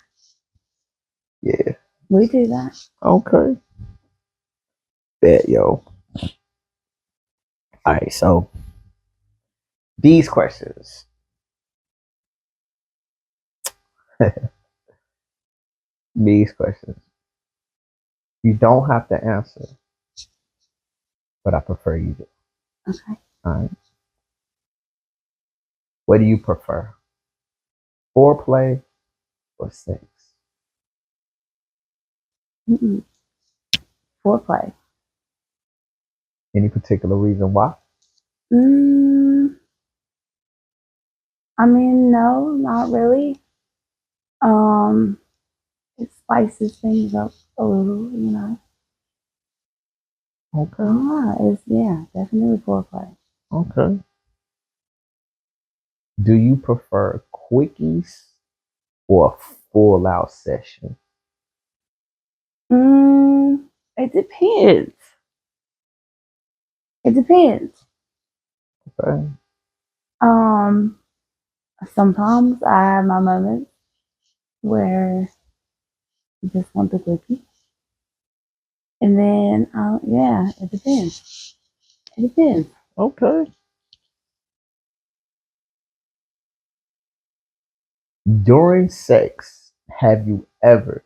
yeah. We do that. Okay. Bet yo. All right, so these questions. These questions. You don't have to answer, but I prefer you do. Okay. All right. What do you prefer? Foreplay or sex? Mm-mm. Foreplay. Any particular reason why? Mm, I mean, no, not really. Um, it spices things up a little, you know. Okay. It's definitely foreplay. Okay. Do you prefer quickies or a full out session? It depends. It depends. Okay. Um, Sometimes I have my moments where I just want the quickie, and then it depends. It depends. Okay. During sex, have you ever,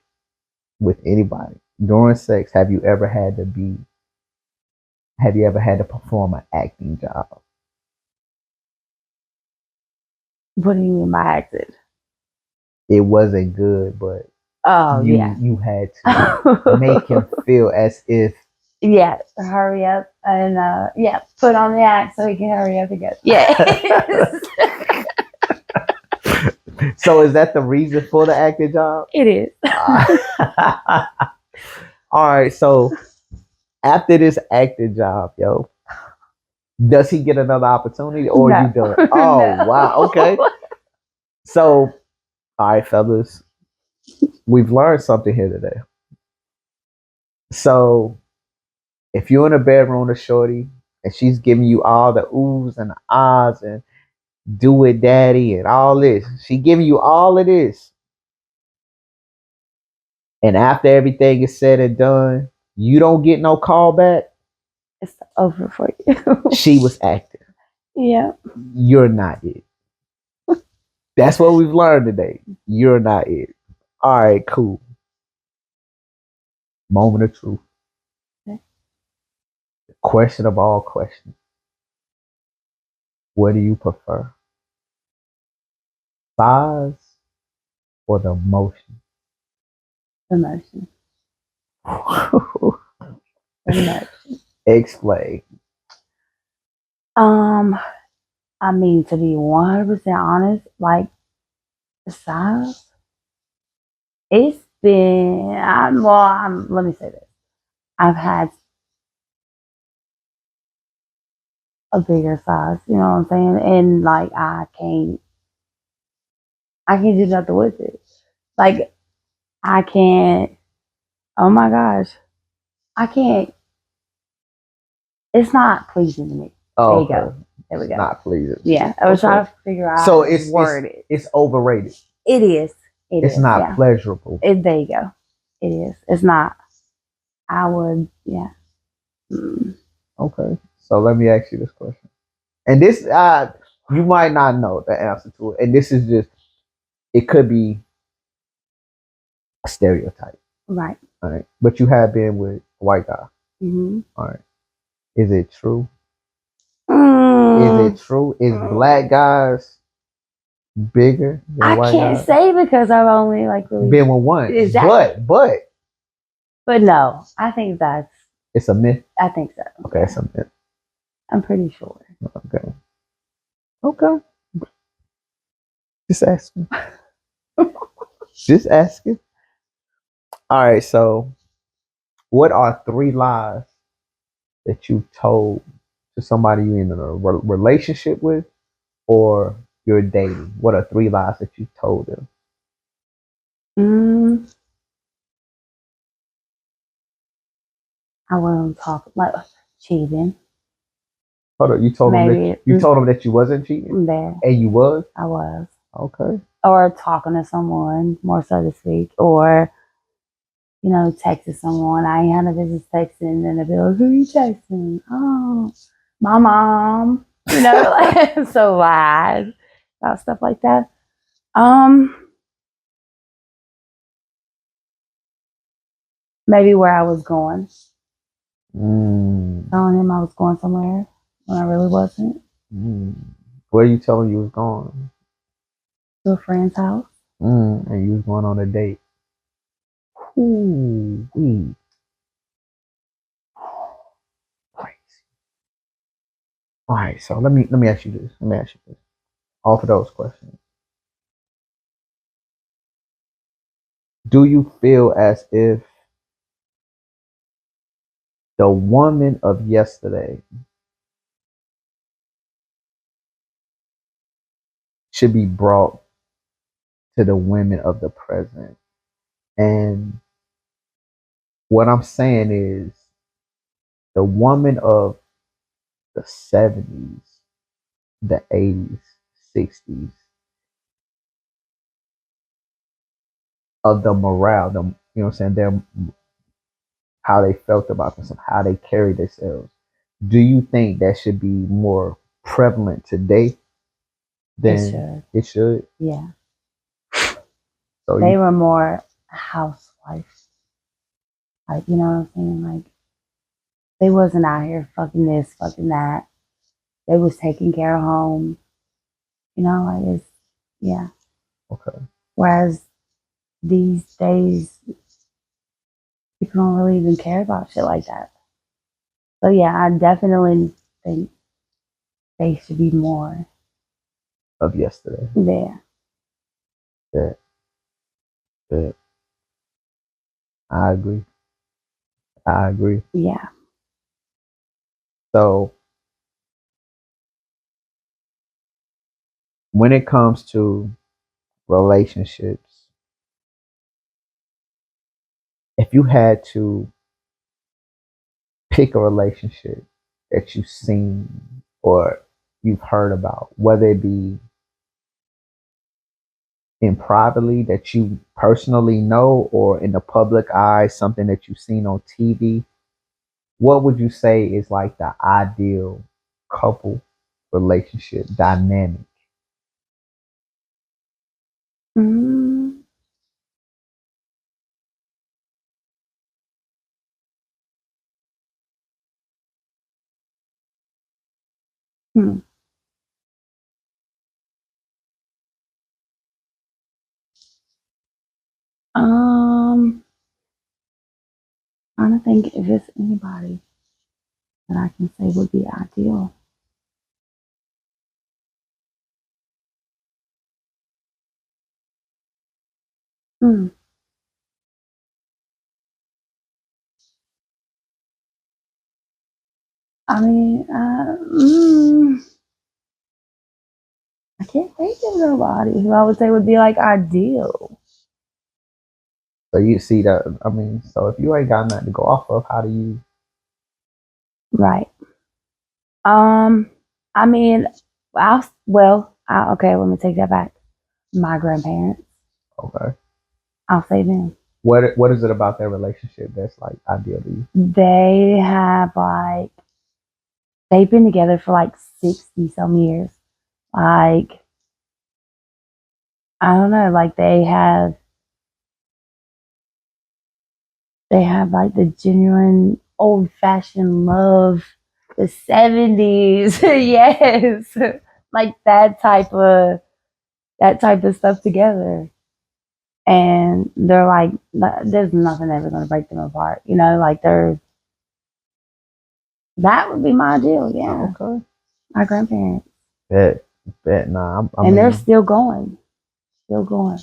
with anybody, during sex, have you ever had to perform an acting job? What do you mean by acted? It wasn't good, but Oh yeah. you had to make him feel as if Yeah, hurry up and put on the act so he can hurry up and go. Yeah. so is that the reason for the acting job? It is. All right, so after this acting job, yo, does he get another opportunity or No. you done? Oh No. wow, okay. So, all right, fellas, we've learned something here today. So, if you're in a bedroom with Shorty and she's giving you all the oohs and the ahs and do it, daddy, and all this, she giving you all of this. and after everything is said and done, you don't get no call back, It's over for you. she was active. Yeah. You're not it. That's what we've learned today. You're not it. All right, cool. Moment of truth. Okay. Question of all questions. What do you prefer? Size or the motion? Emotion. Emotion. Explain. Um, I mean, to be 100% honest, like the size, it's been. Let me say this. I've had a bigger size. You know what I'm saying? And like, I can't do nothing with it. Like, I can't. Oh my gosh, I can't. It's not pleasing to me. Oh, There you okay. go. There we It's go. not pleasing. Yeah, I was Okay. trying to figure out So how to word it. it's overrated. It is. It's not Yeah. pleasurable. There you go. It is. It's not. I would. Yeah. Mm. Okay. So let me ask you this question. And this you might not know the answer to it. And this is just it could be a stereotype. Right. All right. But you have been with a white guy. Mm-hmm. All right. Is it true? Mm. Is it true? Is black guys bigger than I white can't guys? say because I've only like really Been with one. Exactly. But no, I think that's. it's a myth. I think so. Okay, Yeah. it's a myth. I'm pretty sure. Okay. Okay. Just asking. Just asking. All right, so what are 3 lies that you told to somebody you're in a relationship with or you're dating? What are 3 lies that you told them? Mm, I wouldn't talk like cheating. Hold on, Maybe you told them that you wasn't cheating there. and you was? I was. Okay. Or talking to someone, more so to speak, or texting someone. I ain't had no business texting, and they'll be like, "Who you texting?" Oh, my mom. Like so lied about stuff like that. Maybe where I was going, Mm. telling him I was going somewhere when I really wasn't. Where you telling you was going? To a friend's house. And you was going on a date. Ooh, crazy. All right, so let me ask you this. Let me ask you this. Off of those questions, do you feel as if the woman of yesterday should be brought to the women of the present? And what I'm saying is the woman of the 70s, the 80s, 60s, of the morale, the you know what I'm saying, their how they felt about themselves, how they carried themselves. Do you think that should be more prevalent today It than should. it should? Yeah. So They you were more housewives. Like, you know what I'm saying? Like, they wasn't out here fucking this, fucking that. They was taking care of home. Like it's yeah. okay? Whereas these days, people don't really even care about shit like that. So yeah, I definitely think they should be more Of yesterday. there. Yeah, yeah. I agree. I agree. Yeah. So when it comes to relationships, if you had to pick a relationship that you've seen or you've heard about, whether it be in privately that you personally know, or in the public eye, something that you've seen on TV, what would you say is like the ideal couple relationship dynamic? Mm, hmm. Um, I don't think if it's anybody that I can say would be ideal. Hmm. I mean, I can't think of nobody who I would say would be like ideal. So you see that, I mean, so if you ain't got nothing to go off of, how do you? Right. Um, I mean, okay, let me take that back. My grandparents, Okay. I'll say them. What is it about their relationship that's like ideal to you? They have like they've been together for like 60 some years. Like I don't know, like they have like the genuine old fashioned love, the 70s. Yes. Like that type of stuff together. And they're like, there's nothing ever going to break them apart. Like that would be my deal. Yeah. Okay. My grandparents. Bet, bet. Nah, I And they're mean, still going, still going.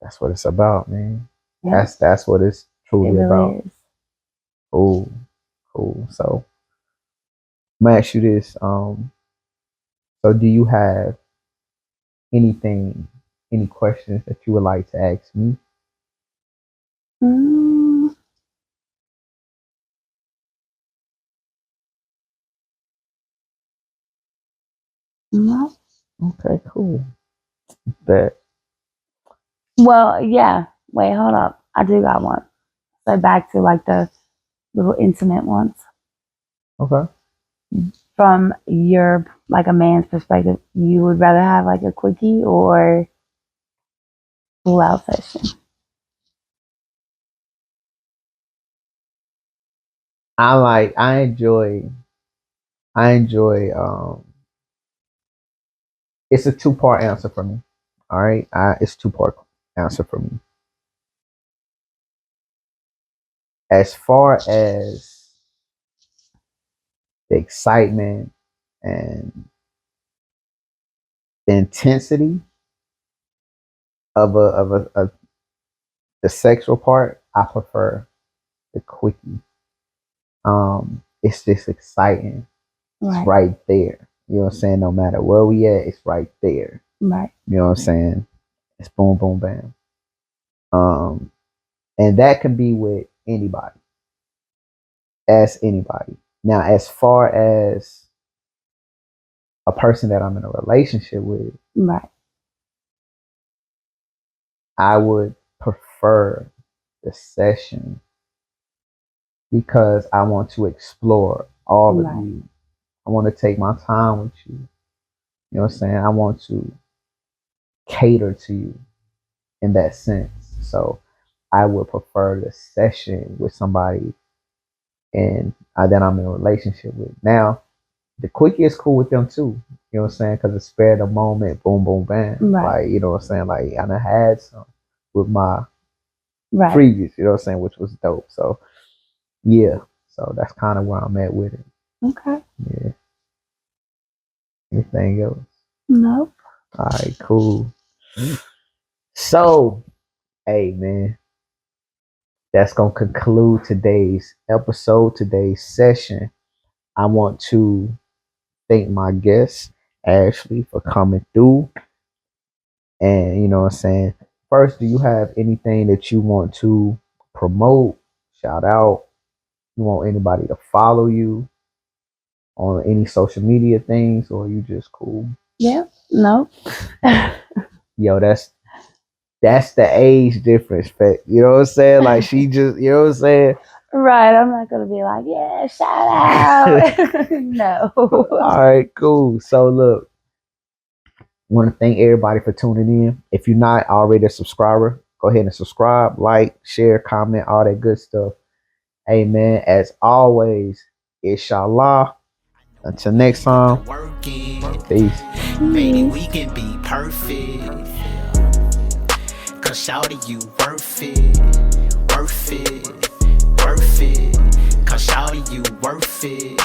that's what it's about, man. Yeah, That's what it's it truly really about. is. Cool, cool. So I'm gonna ask you this. So do you have anything, any questions that you would like to ask me? Mm, no. Okay, cool. Bet. Well, yeah. Wait, hold up. I do got one. So back to like the little intimate ones. Okay. From your like a man's perspective, you would rather have like a quickie or full out session? I enjoy it's a two-part answer for me. All right. It's two-part answer for me. As far as the excitement and the intensity of the sexual part, I prefer the quickie. It's just exciting. It's Right, right there. You know what I'm saying? No matter where we at, it's right there. right, You know what I'm saying? It's boom, boom, bam. Um, and that can be with anybody. Ask anybody. Now, as far as a person that I'm in a relationship with, right, I would prefer the session because I want to explore all of right, you. I want to take my time with you. You know what I'm saying? I want to cater to you in that sense. So I would prefer the session with somebody and that I'm in a relationship with. Now, the quickie is cool with them too. You know what I'm saying? Because it's spare the moment, boom, boom, bam. right, Like, you know what I'm saying? Like, I done had some with my right. previous, you know what I'm saying, which was dope. So, yeah. So that's kind of where I'm at with it. Okay. Yeah. Anything else? Nope. All right, cool. So, hey, man, that's going to conclude today's episode, today's session. I want to thank my guest, Ashley, for coming through. And, you know what I'm saying? First, do you have anything that you want to promote, shout out? You want anybody to follow you on any social media things, or you just cool? Yeah. Nope. Yo, That's the age difference, you know what I'm saying? Like she just, you know what I'm saying? Right. I'm not gonna be like, yeah, shout out. No. All right, cool. So look, want to thank everybody for tuning in. If you're not already a subscriber, go ahead and subscribe, like, share, comment, all that good stuff. Amen. As always, inshallah. Until next time, peace. Maybe we can be perfect. Cause shawty, you worth it. Worth it. Worth it. Cause shawty, you worth it.